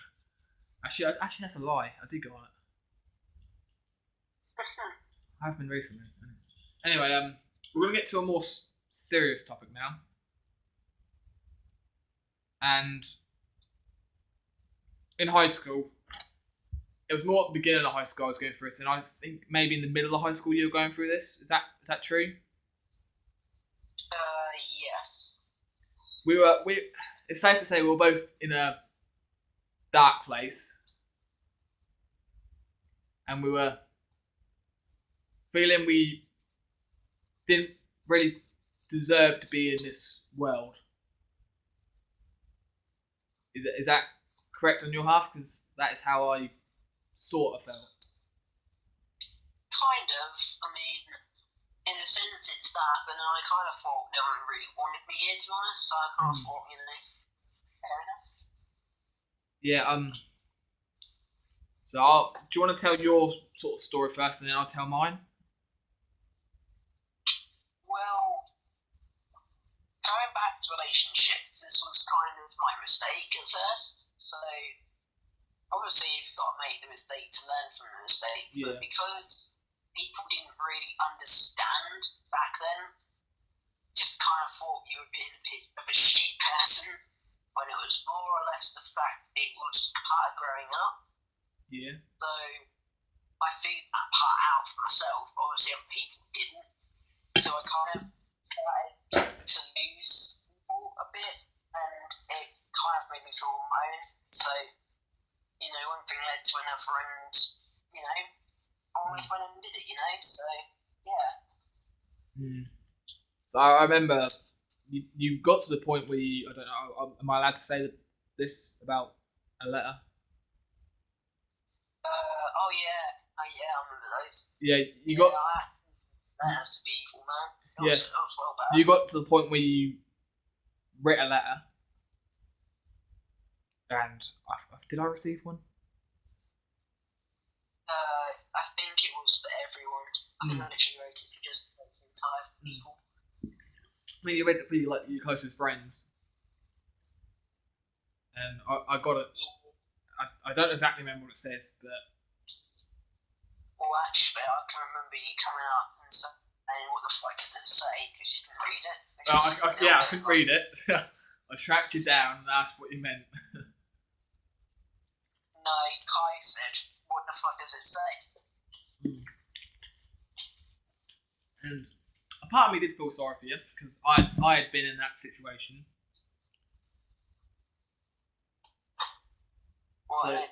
Actually, that's a lie. I did go on it. I have been recently. Anyway, we're gonna get to a more serious topic now, and in high school, it was more at the beginning of high school I was going through this, and I think maybe in the middle of high school you were going through this. Is that true? Yes. It's safe to say we were both in a dark place, and we were feeling we didn't really deserve to be in this world. Is that correct on your half? Because that is how I sort of felt. Kind of. I mean, in a sense it's that, but then I kind of thought no one really wanted me here, to be honest, so I kind of thought, fair enough. Yeah, so do you want to tell your sort of story first, and then I'll tell mine? Well, going back to relationships, this was kind of my mistake at first. So, obviously, you've got to make the mistake to learn from the mistake. Yeah. But because people didn't really understand back then, just kind of thought you were being a bit of a shitty person, when it was more or less the fact it was part of growing up. Yeah. So, I figured that part out for myself. Obviously, other people didn't. So I kind of started to lose people a bit, and it kind of made me feel on my own. So, one thing led to another, and, I always went and did it, so, yeah. So I remember you got to the point where I don't know, am I allowed to say this about a letter? I remember those. Yeah, you got... That has to be evil, man. That was well bad. You got to the point where you wrote a letter, and did I receive one? I think it was for everyone. I think I literally wrote it for just the entire people. I mean, you read it for your closest friends, and I got it. I don't exactly remember what it says, but... Well, actually, I can remember you coming up and saying, what the fuck does it say? Because you can read it. I couldn't read it. I tracked you down and asked what you meant. No, Kai said, what the fuck does it say? And a part of me did feel sorry for you, because I had been in that situation. Well, part of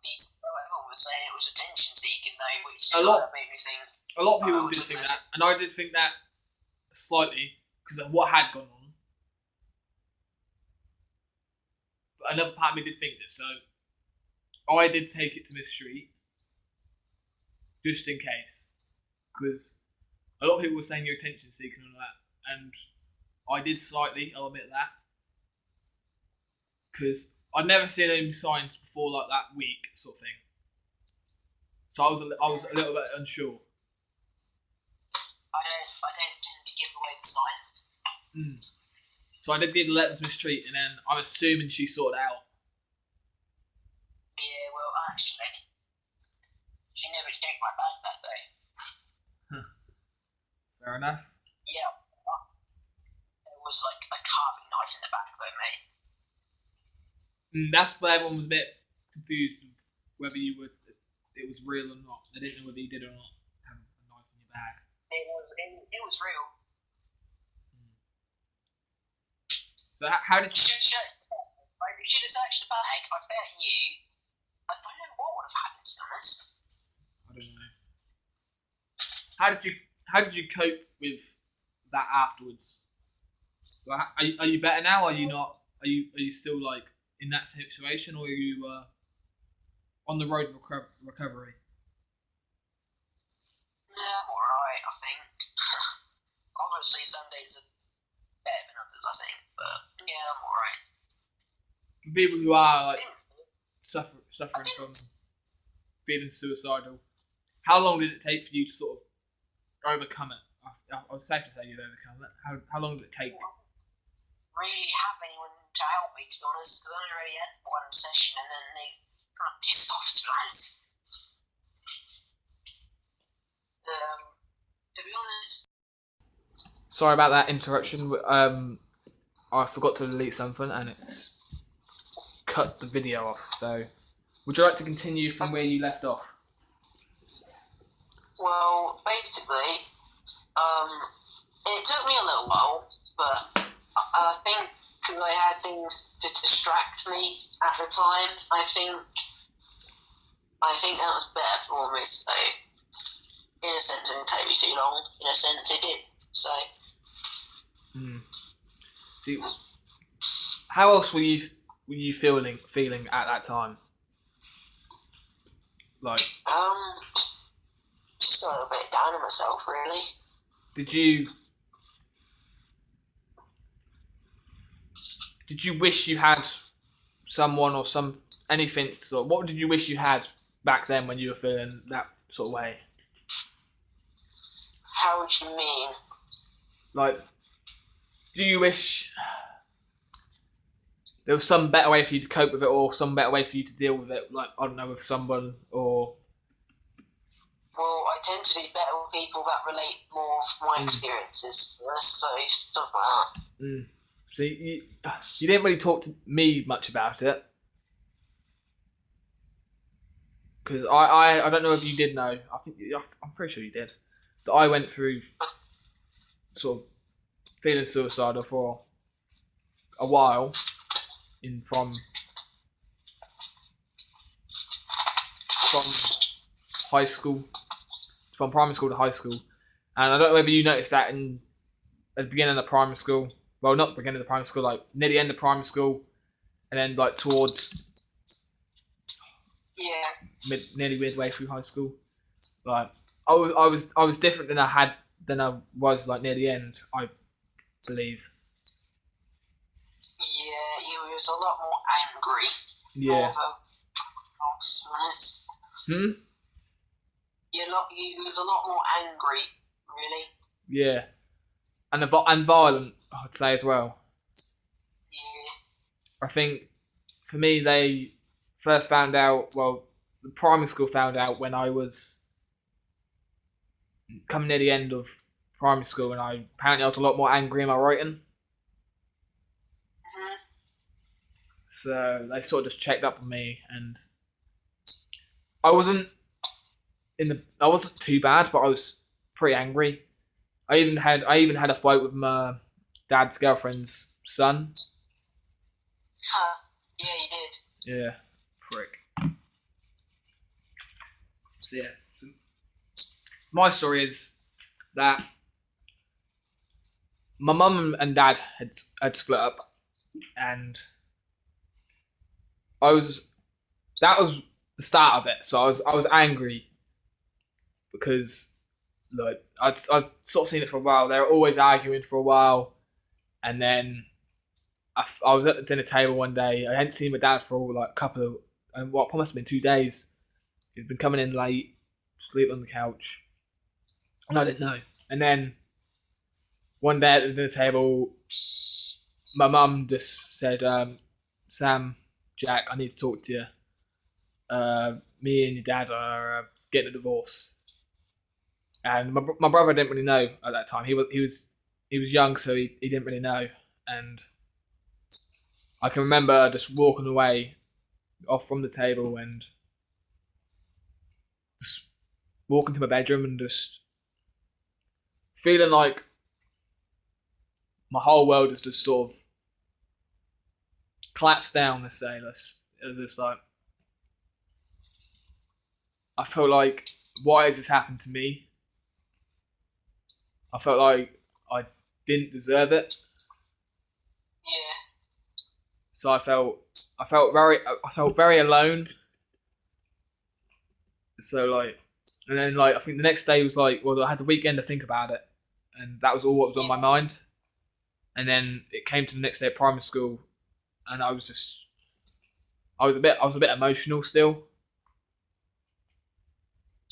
everyone was saying it was attention seeking, though, which kind of made me think. A lot of people did think that, and I did think that slightly because of what had gone on. But another part of me did think this, so I did take it to Miss Street just in case, because a lot of people were saying you're attention seeking and all that, and I did slightly, I'll admit that, because I'd never seen any signs before like that week sort of thing. So I was a little bit unsure. I don't tend to give away the signs. So I did give the letter to Miss Street, and then I'm assuming she sorted it out. Yeah, well, actually, she never checked my bag that day. Fair enough. Yeah, there was like a carving knife in the back though, mate. That's where everyone was a bit confused whether it was real or not. They didn't know whether you did or not have a knife in your bag. It was real. So how did you... If she'd have searched the bag, I bet you... I don't know what would have happened, to be honest. I don't know. How did you cope with that afterwards? So are you better now? Are you not? Are you still like in that situation, or are you on the road to recovery? Yeah, I'm alright, I think. Obviously, some days are better than others, I think, but yeah, I'm alright. For people who are like suffering from feeling suicidal, how long did it take for you to sort of overcome it after I was safe to say you've overcome it. How long did it take? Really have anyone to help me, to be honest, because I only really had one session and then they kind of pissed off, to be honest. To be honest. Sorry about that interruption. I forgot to delete something and it's cut the video off. So, would you like to continue from where you left off? Well, basically, it took me a little while, but I think because I had things to distract me at the time, I think that was better for me. So, in a sense, it didn't take me too long. In a sense, it did. So. See, how else were you feeling at that time? Like. Just a little bit down on myself, really. Did you wish you had someone or anything? So what did you wish you had back then when you were feeling that sort of way? How would you mean? Like, do you wish there was some better way for you to cope with it, or some better way for you to deal with it? Like, I don't know, with someone or. Well, I tend to do better with people that relate more to my experiences, so stuff like that. So you didn't really talk to me much about it, because I don't know if you did know. I'm pretty sure you did. That I went through sort of feeling suicidal for a while from high school. From primary school to high school, and I don't know whether you noticed that at the beginning of primary school. Well, not the beginning of the primary school, like near the end of primary school, and then like towards nearly midway through high school. Like I was different than I was like near the end, I believe. Yeah, he was a lot more angry. Yeah. He was a lot more angry, really. Yeah, and violent, I'd say as well. Yeah. I think for me, they first found out. Well, the primary school found out when I was coming near the end of primary school, and I was a lot more angry in my writing. Mm-hmm. So they sort of just checked up on me, and I wasn't too bad, but I was pretty angry. I even had a fight with my dad's girlfriend's son. Yeah, you did. Yeah, prick. So yeah, my story is that my mum and dad had split up, and that was the start of it. So I was angry because like I'd sort of seen it for a while. They were always arguing for a while, and then I was at the dinner table one day. I hadn't seen my dad for like it must have been 2 days. He'd been coming in late, sleep on the couch, and I didn't know. And then one day at the dinner table, my mum just said, "Sam, Jack, I need to talk to you. Me and your dad are getting a divorce." And my brother didn't really know at that time. He was young, so he didn't really know. And I can remember just walking away off from the table and just walking to my bedroom and just feeling like my whole world is just sort of collapsed down. Let's say, it was just like I felt like, why has this happened to me? I felt like I didn't deserve it. Yeah. So I felt very alone. So like, and then like I think the next day was like, well, I had the weekend to think about it, and that was all what was on my mind. And then it came to the next day at primary school, and I was a bit emotional still.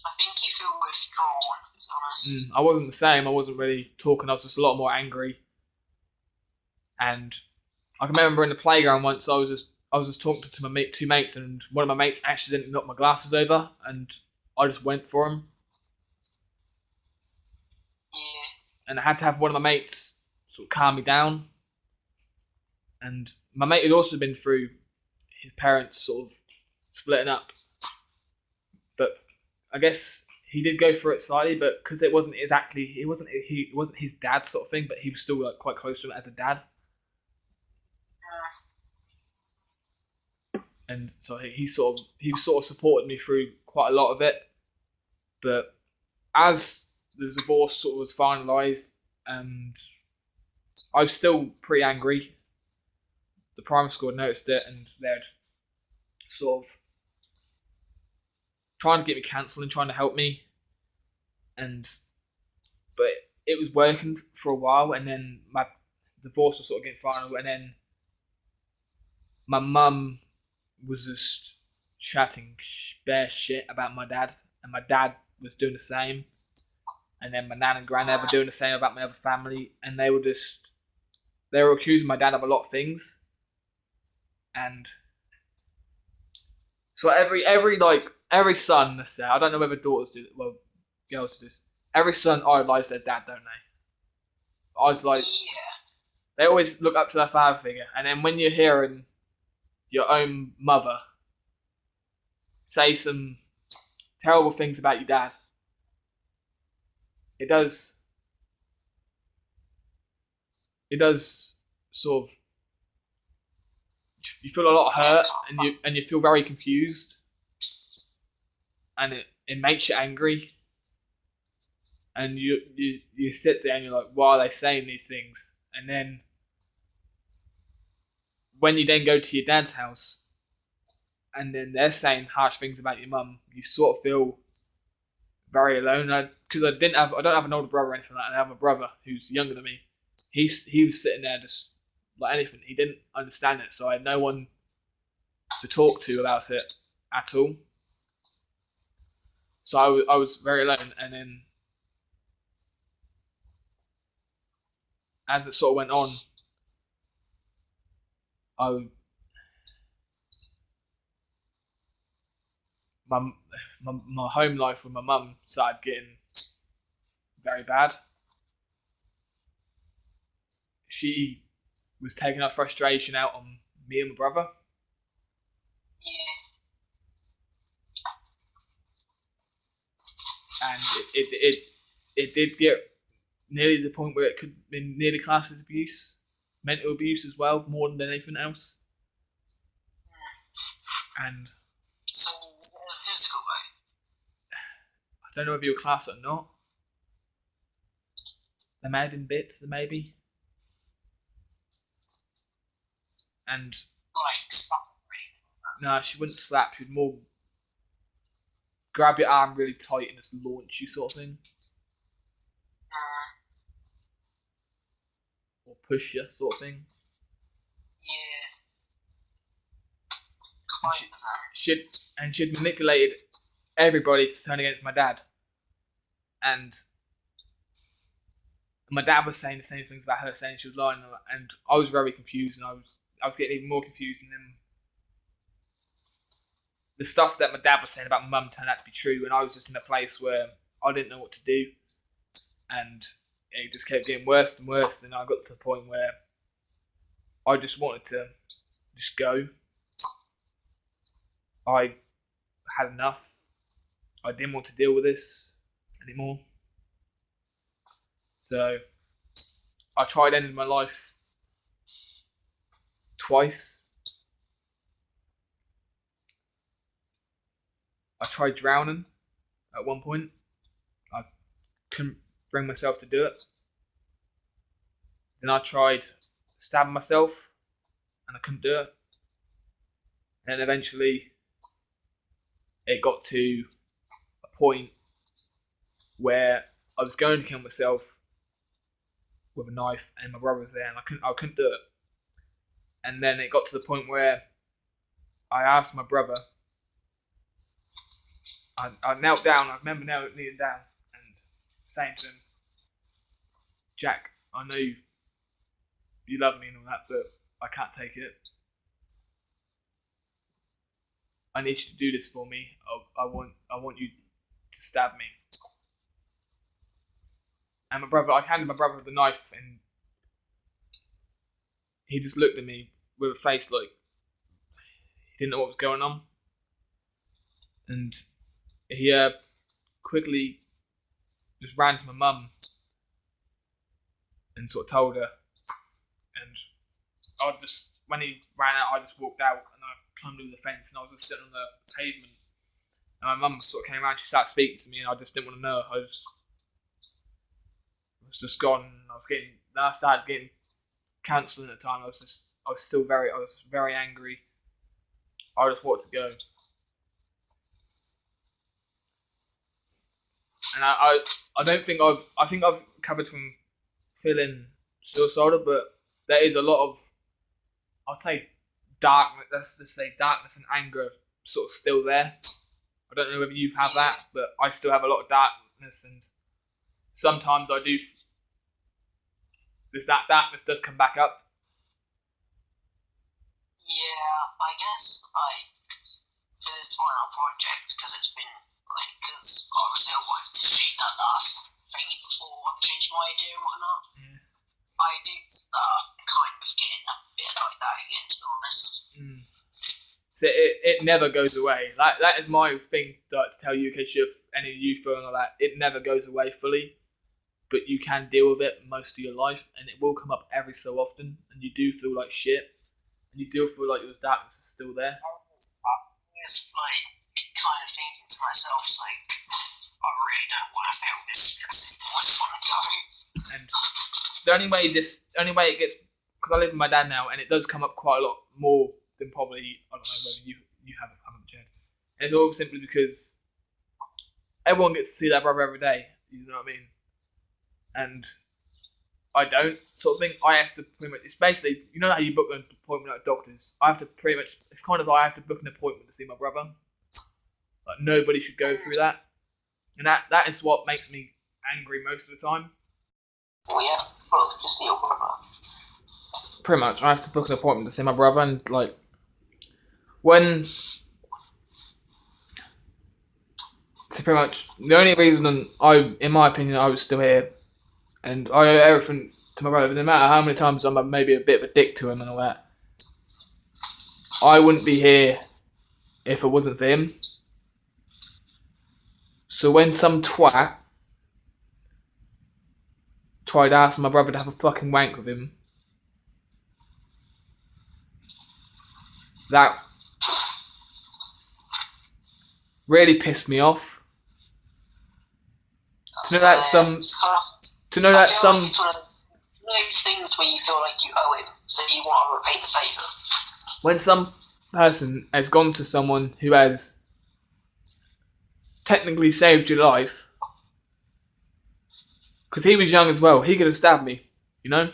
I think you feel withdrawn, to be honest. I wasn't the same. I wasn't really talking. I was just a lot more angry. And I can remember in the playground once I was just talking to my two mates, and one of my mates accidentally knocked my glasses over, and I just went for him. Yeah. And I had to have one of my mates sort of calm me down. And my mate had also been through his parents sort of splitting up. But I guess he did go through it slightly, but because it wasn't his dad sort of thing, but he was still like quite close to him as a dad. And so he sort of supported me through quite a lot of it. But as the divorce sort of was finalised, and I was still pretty angry. The primary school had noticed it, and they'd sort of trying to get me cancelled and trying to help me. But it was working for a while, and then my divorce was sort of getting final, and then my mum was just chatting bare shit about my dad, and my dad was doing the same, and then my nan and granddad were doing the same about my other family, and they were accusing my dad of a lot of things. And so every son, let's say, I don't know whether daughters do, well, girls do this, every son idolises their dad, don't they? I was like, they always look up to their father figure, and then when you're hearing your own mother say some terrible things about your dad, it does sort of, you feel a lot of hurt, and you feel very confused, and it makes you angry, and you sit there and you're like, why are they saying these things? And then when you then go to your dad's house, and then they're saying harsh things about your mum, you sort of feel very alone. Because I don't have an older brother or anything like that. I have a brother who's younger than me. He was sitting there just like anything. He didn't understand it, so I had no one to talk to about it at all. So I was very alone, and then as it sort of went on, my home life with my mum started getting very bad. She was taking her frustration out on me and my brother. And it did get nearly the point where it could have been nearly classed as abuse, mental abuse as well, more than anything else. And so in a physical way, I don't know if you were classed or not. There may have been bits, there may be. And like slap. no, she wouldn't slap. She'd more grab your arm really tight and just launch you, sort of thing, or push you, sort of thing. And she'd manipulated everybody to turn against my dad. And my dad was saying the same things about her, saying she was lying, and I was very confused, and I was getting even more confused. And then the stuff that my dad was saying about my mum turned out to be true, and I was just in a place where I didn't know what to do, and it just kept getting worse and worse. And I got to the point where I just wanted to just go. I had enough. I didn't want to deal with this anymore. So I tried ending my life twice. I tried drowning at one point. I couldn't bring myself to do it. Then I tried stabbing myself, and I couldn't do it. And then eventually it got to a point where I was going to kill myself with a knife, and my brother was there, and I couldn't do it. And then it got to the point where I asked my brother. I knelt down. I remember kneeling down, and saying to him, Jack, I know you love me and all that, but I can't take it. I need you to do this for me. I want you to stab me. And I handed my brother the knife, and he just looked at me with a face like he didn't know what was going on. And he quickly just ran to my mum and sort of told her. And when he ran out, I just walked out and I climbed over the fence and I was just sitting on the pavement. And my mum sort of came around, she started speaking to me and I just didn't want to know. I was just gone. I started getting counselling at the time. I was very angry. I just wanted to go. And I think I've covered from feeling suicidal, but there is a lot of, I'd say, darkness. Let's just say darkness and anger sort of still there. I don't know whether you have that, but I still have a lot of darkness, and sometimes I do. That darkness does come back up. Yeah, I guess for this final project, because it's been because obviously I wanted to shoot that last thing before I changed my idea and whatnot. Yeah. I did start kind of getting a bit like that again, to be honest. So it never goes away. That is my thing to tell you, in case you have any of you feeling like that. It never goes away fully, but you can deal with it most of your life, and it will come up every so often, and you do feel like shit, and you do feel like your darkness is still there. I was kind of thinking to myself, I really don't want to feel this stress. I just want to go. And the only way it gets, because I live with my dad now, and it does come up quite a lot more than probably, I don't know whether you have it come up, Jed. And it's all simply because everyone gets to see their brother every day, you know what I mean? And I don't, sort of thing. I have to pretty much, it's basically, you know how you book an appointment at doctors? I have to pretty much, it's kind of like I have to book an appointment to see my brother. Like, nobody should go through that. And that is what makes me angry most of the time. Well, yeah, well, to see your brother. Pretty much, I have to book an appointment to see my brother, and when, so pretty much, the only reason in my opinion, I was still here, and I owe everything to my brother, no matter how many times I'm maybe a bit of a dick to him and all that, I wouldn't be here if it wasn't for him. So when some twat tried asking my brother to have a fucking wank with him, that really pissed me off. To know that some those things where you feel like you owe him, so you want to repay the favour. When some person has gone to someone who has technically saved your life, because he was young as well, he could have stabbed me, you know.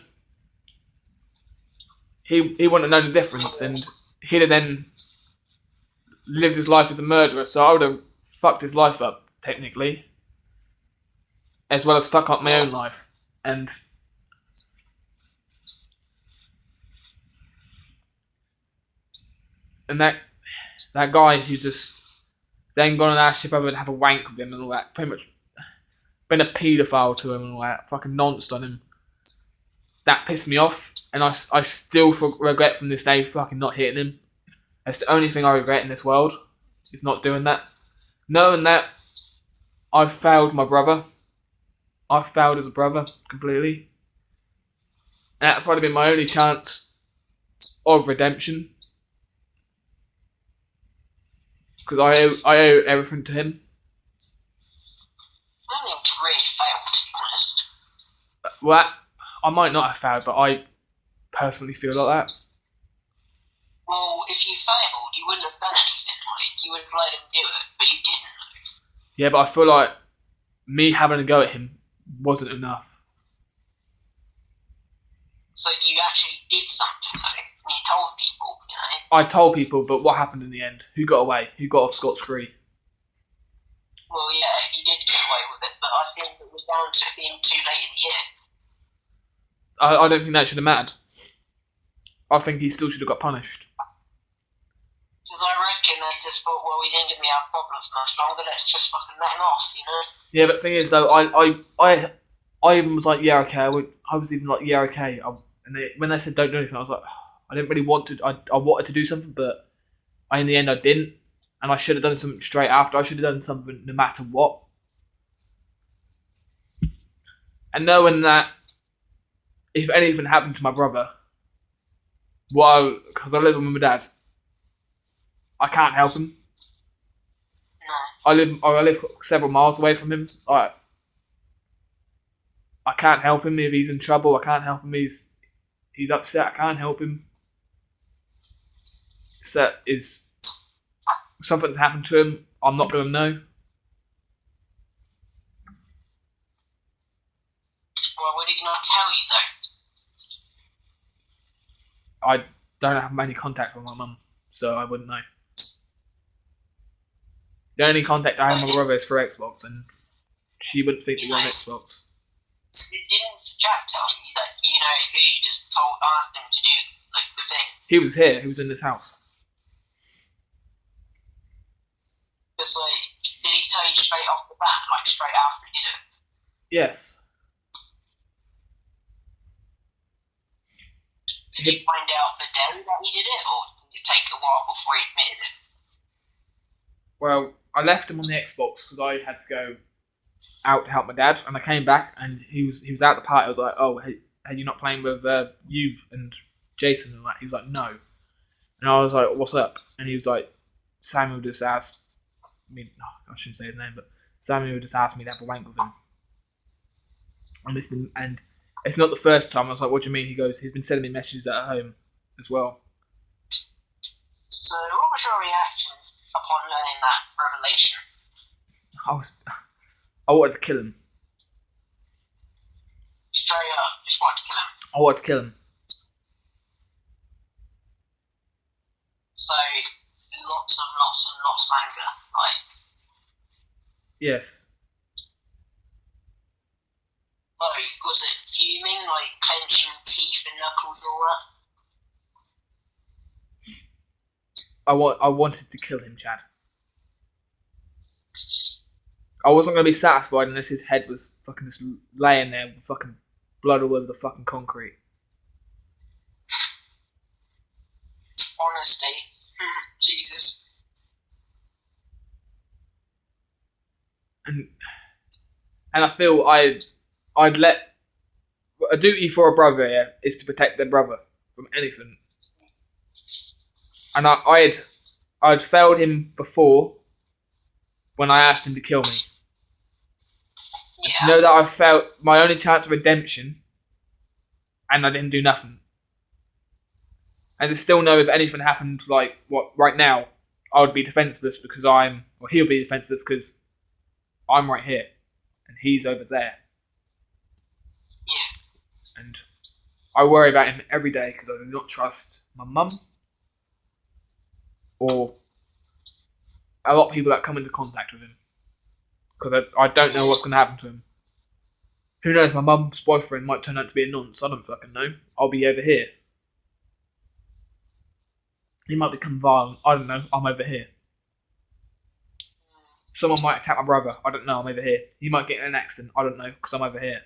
He wouldn't have known the difference, and he'd have then lived his life as a murderer, so I would have fucked his life up, technically, as well as fuck up my own life. And that guy who just then gone and asked if I would have a wank with him and all that, pretty much been a paedophile to him and all that, fucking nonce on him, that pissed me off. And I still regret from this day fucking not hitting him. That's the only thing I regret in this world, is not doing that. Knowing that I failed my brother. I failed as a brother completely. And that's probably been my only chance of redemption. Because I owe everything to him. I don't think you really failed, to be honest. Well, I might not have failed, but I personally feel like that. Well, if you failed, you wouldn't have done anything. You would have let him do it, but you didn't. Yeah, but I feel like me having a go at him wasn't enough. So you actually did something, though. You told people, you know. I told people, but what happened in the end? Who got away? Who got off scot-free? Well, yeah, he did get away with it, but I think it was down to it being too late in the year. I don't think that should have mattered. I think he still should have got punished. Because I reckon they just thought, well, he didn't give me our problems much longer, let's just fucking let him off, you know? Yeah, but the thing is, though, I was like, yeah, okay. I was even like, yeah, okay. And when they said don't do anything, I was like, I didn't really want to. I wanted to do something, but in the end, I didn't. And I should have done something straight after. I should have done something no matter what. And knowing that if anything happened to my brother, because I live with my dad, I can't help him. No. I live several miles away from him. I can't help him if he's in trouble. I can't help him. He's upset. I can't help him. So is something's happened to him. I'm not gonna know. Well, would he not tell you though? I don't have any contact with my mum, so I wouldn't know. The only contact I have with my brother is for Xbox, and she wouldn't think we were on Xbox. Didn't Jack tell you that you know who you just asked him to do like the thing? He was here. He was in this house. It's like, did he tell you straight off the bat, like straight after he did it? Yes. Did you find out the day that he did it, or did it take a while before he admitted it? Well, I left him on the Xbox because I had to go out to help my dad, and I came back and he was out the party. I was like, oh, hey, you not playing with you and Jason and that? He was like, no. And I was like, what's up? And he was like, Samuel just asked me, I shouldn't say his name, but Samuel just asked me to have a wank with him. And it's not the first time. I was like, what do you mean? He goes, he's been sending me messages at home as well. So what was your reaction upon learning that revelation? I wanted to kill him. Straight up, just wanted to kill him. I wanted to kill him. So lots and lots of anger, like. Yes. Like, was it fuming, like clenching teeth and knuckles all that? I wanted to kill him, Chad. I wasn't going to be satisfied unless his head was fucking just laying there with fucking blood all over the fucking concrete. Honesty. Jesus. And I feel I'd let a duty for a brother here is to protect their brother from anything. And I'd failed him before when I asked him to kill me. Yeah. To know that I felt my only chance of redemption and I didn't do nothing. And to still know if anything happened like what right now, I would be defenseless because he'll be defenseless because I'm right here and he's over there. Yeah. And I worry about him every day because I do not trust my mum or a lot of people that come into contact with him. Because I don't know what's going to happen to him. Who knows, my mum's boyfriend might turn out to be a nonce. I don't fucking know. I'll be over here. He might become violent. I don't know. I'm over here. Someone might attack my brother. I don't know. I'm over here. He might get in an accident. I don't know because I'm over here.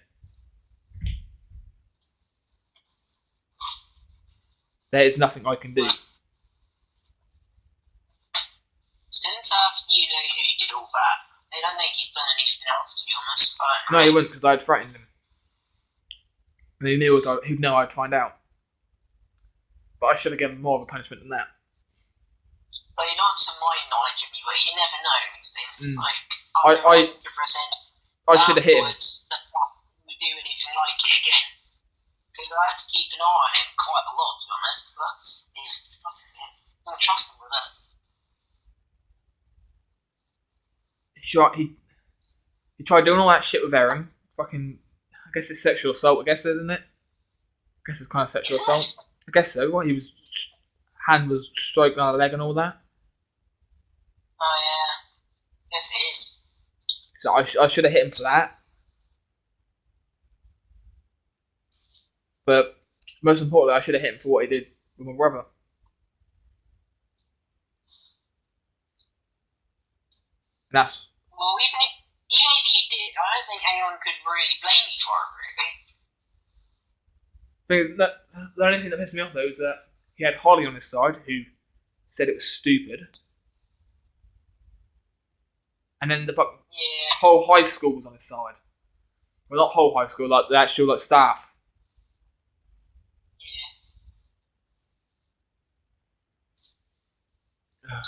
There is nothing I can do. Since after you know who did all that, I don't think he's done anything else, to be honest. No, he wouldn't because I'd threatened him. And he'd know I'd find out. But I should have given him more of a punishment than that. But not to my knowledge anyway, you never know these things. Like, I 100% I should have hit him. that would do anything like it again. Because I had to keep an eye on him quite a lot, to be honest. I don't trust him with it. He tried doing all that shit with Erin. Fucking, I guess it's sexual assault. I guess, isn't it? I guess it's kind of sexual assault. I guess so. What, hand was striking on the leg and all that. Oh yeah, yes it is. So I should have hit him for that. But most importantly, I should have hit him for what he did with my brother. That's Well, even if you did, I don't think anyone could really blame you for it, really. the only thing that pissed me off though is that he had Holly on his side, who said it was stupid, and then the whole high school was on his side. Well, not whole high school, like the actual like staff. Yeah.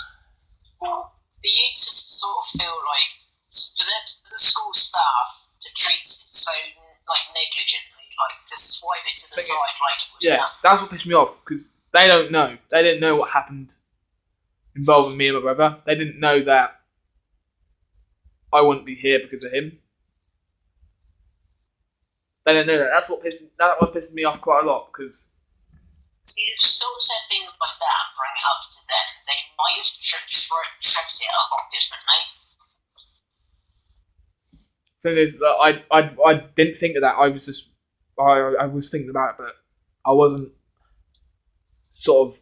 Well, for you to sort of feel like for the school staff to treat it so like negligently, like to swipe it to the side like it was nothing. That's what pissed me off, because they don't know. They didn't know what happened involving me and my brother. They didn't know that I wouldn't be here because of him. They didn't know that. That was pissing me off quite a lot, because if you'd have sort of said things like that and bring it up to them, they might have treated it a lot differently. Thing is that I didn't think of that. I was just I was thinking about it, but I wasn't sort of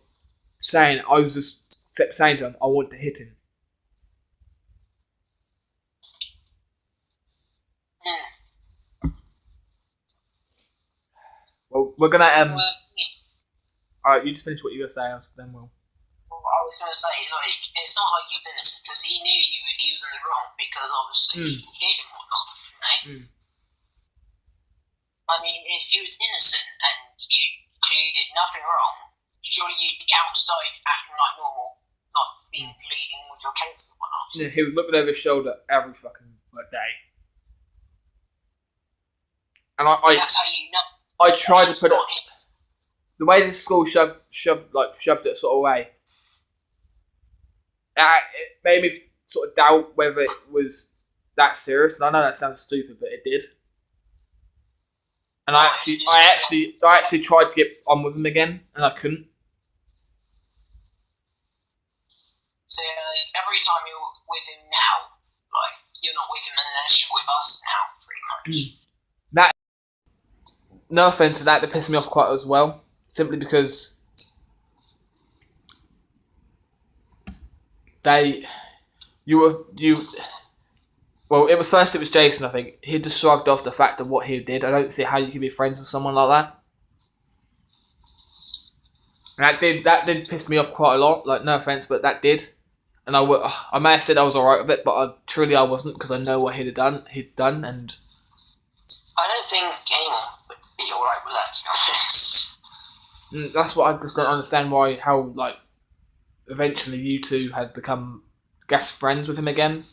saying it. I was just saying to him, I want to hit him. Well, we're gonna Alright, you just finish what you were saying, then we'll. Well, I was going to say, like, it's not like he was innocent, because he knew he was in the wrong, because obviously he hid and whatnot, you know? I mean, if he was innocent and you clearly did nothing wrong, surely you'd be outside acting like normal, not being pleading with your case and whatnot. Yeah, he was looking over his shoulder every fucking day. And that's how you know. I tried to put it. The way the school shoved it sort of way, it made me sort of doubt whether it was that serious. And I know that sounds stupid, but it did. And I actually tried to get on with him again, and I couldn't. So every time you're with him now, like you're not with him unless you're with us now, pretty much. That, no offense to that pissed me off quite as well. Simply because it was Jason, I think. He just shrugged off the fact of what he did. I don't see how you can be friends with someone like that. And that did piss me off quite a lot. Like, no offense, but that did. And I may have said I was alright with it, but I wasn't, because I know what he'd done, and I don't think anyone would be alright with that, to be honest. That's what I just don't understand, how eventually you two had become guest friends with him again.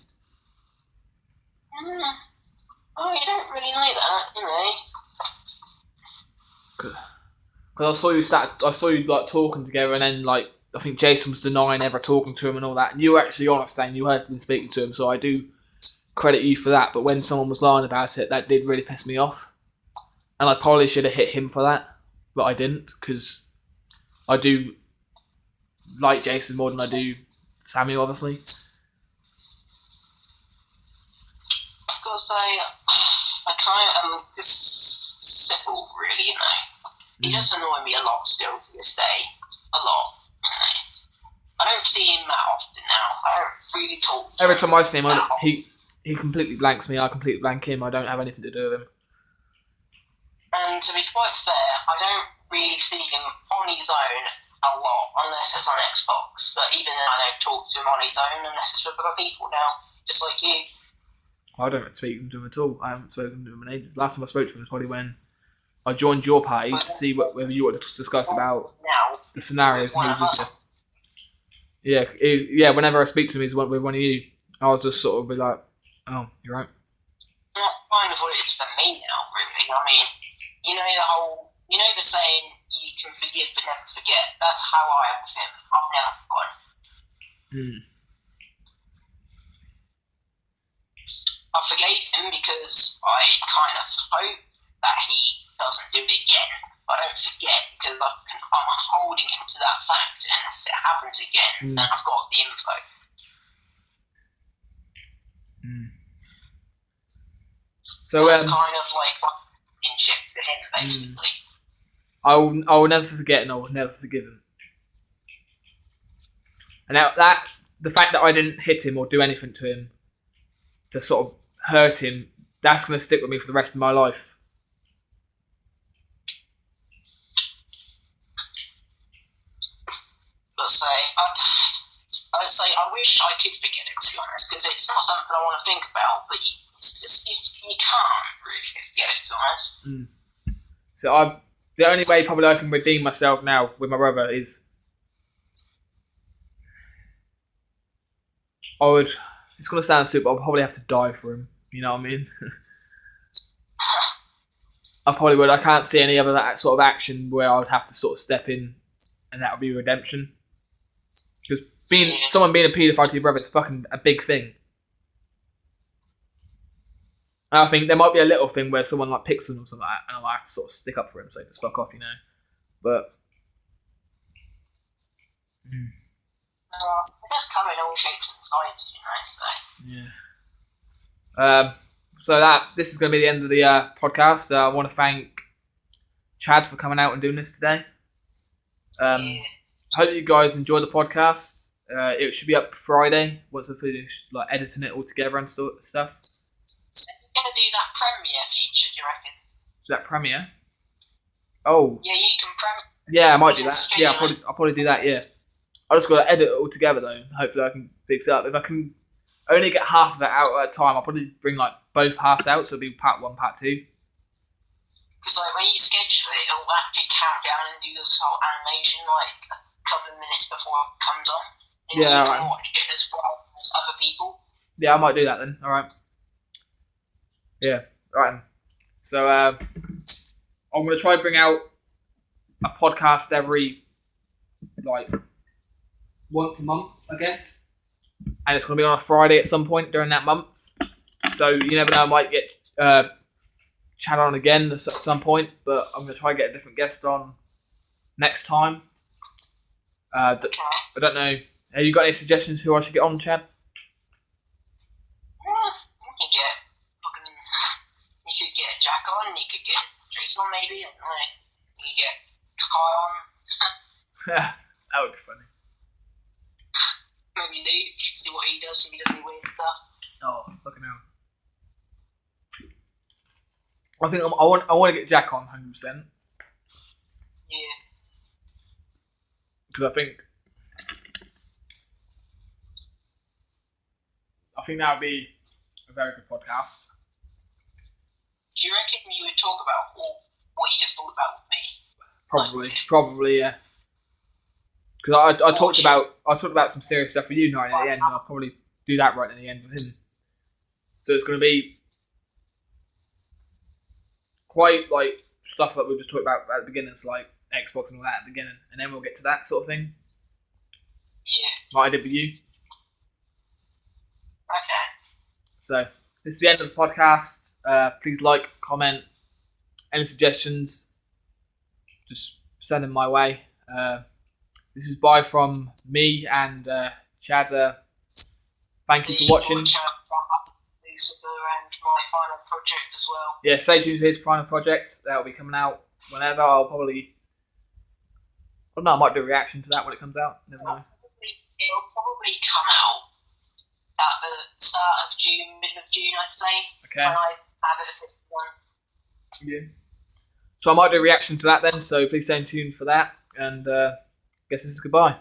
Oh, you don't really know that, you know. Because I saw you like talking together, and then like I think Jason was denying ever talking to him and all that, and you were actually honest saying you had been speaking to him, so I do credit you for that. But when someone was lying about it, that did really piss me off, and I probably should have hit him for that. But I didn't, because I do like Jason more than I do Samuel, obviously. I've got to say, I am just simple, really, you know. He does annoy me a lot still to this day. A lot, you know. I don't see him that often now. I don't really talk to him. Every time I see him, he completely blanks me. I completely blank him. I don't have anything to do with him. And to be quite fair, I don't really see him on his own a lot, unless it's on Xbox. But even then, I don't talk to him on his own unless it's with other people now, just like you. I don't speak to him at all. I haven't spoken to him in ages. Last time I spoke to him was probably when I joined your party to see whether you wanted to discuss about the scenarios. Yeah. Whenever I speak to him, he's with one of you. I was just sort of be like, "Oh, you're right." Not kind of what it is for me now, really. I mean, you know the saying, you can forgive but never forget. That's how I am with him. I've never forgotten. I forgave him because I kind of hope that he doesn't do it again. I don't forget because I'm holding him to that fact, and if it happens again, then I've got the info. So that's kind of like in ship for him, basically. I will never forget and I will never forgive him. And that the fact that I didn't hit him or do anything to him to sort of hurt him, that's going to stick with me for the rest of my life. I'd say I wish I could forget it, to be honest, because it's not something I want to think about, but you can't really forget it, to be honest. So the only way probably I can redeem myself now with my brother is it's going to sound stupid, but I'll probably have to die for him. You know what I mean? I probably would. I can't see any other that sort of action where I would have to sort of step in and that would be redemption. Because someone being a paedophile to your brother is fucking a big thing. And I think there might be a little thing where someone like picks him or something like that, and I might have to sort of stick up for him so he can fuck off, you know. But it does come in all shapes and sizes, you know. So yeah. So this is going to be the end of the podcast. I want to thank Chad for coming out and doing this today. Hope you guys enjoy the podcast. It should be up Friday once I finish like editing it all together and stuff. You're gonna do that premiere feature, do you reckon? Is that premiere? Oh. Yeah, you can premiere. Yeah, I might do that. Yeah, I'll probably do that. Yeah. I just got to edit it all together though. Hopefully I can fix it up. If I can only get half of that out at a time, I'll probably bring like both halves out, so it'll be part 1, part 2. Because like when you schedule it, it'll actually count down and do this whole animation like a couple of minutes before it comes on. And yeah, you can watch it as well as other people. Yeah, I might do that then. All right. Yeah. All right. So I'm gonna try and bring out a podcast every like once a month, I guess, and it's gonna be on a Friday at some point during that month. So you never know, I might get Chad on again at some point, but I'm gonna try and get a different guest on next time. I don't know. Have you got any suggestions who I should get on, Chad? You could get Jack on, you could get Jason on maybe, I don't know. You could get Kai on. Yeah, that would be funny. Maybe Luke, see what he does, if he does any weird stuff. Oh, fucking hell. I think I want to get Jack on 100%. Yeah. Because I think that would be a very good podcast. Do you reckon you would talk about what you just thought about with me? Probably, yeah. Because I talked about some serious stuff with you right at the end, and I'll probably do that right at the end with him. So it's going to be quite like stuff that we just talked about at the beginning, it's like Xbox and all that at the beginning, and then we'll get to that sort of thing. Yeah. Like I did with you. Okay. So this is the end of the podcast. Please like, comment, any suggestions, just send them my way. This is bye from me and Chad. Thank you for watching. Lucifer and my final project as well. Yeah, stay tuned to his final project. That will be coming out whenever. I might do a reaction to that when it comes out. Never know. It'll probably come out at the start of June, middle of June, I'd say. Okay. When I have it for one. Yeah. So I might do a reaction to that then, so please stay tuned for that, and guess this is goodbye.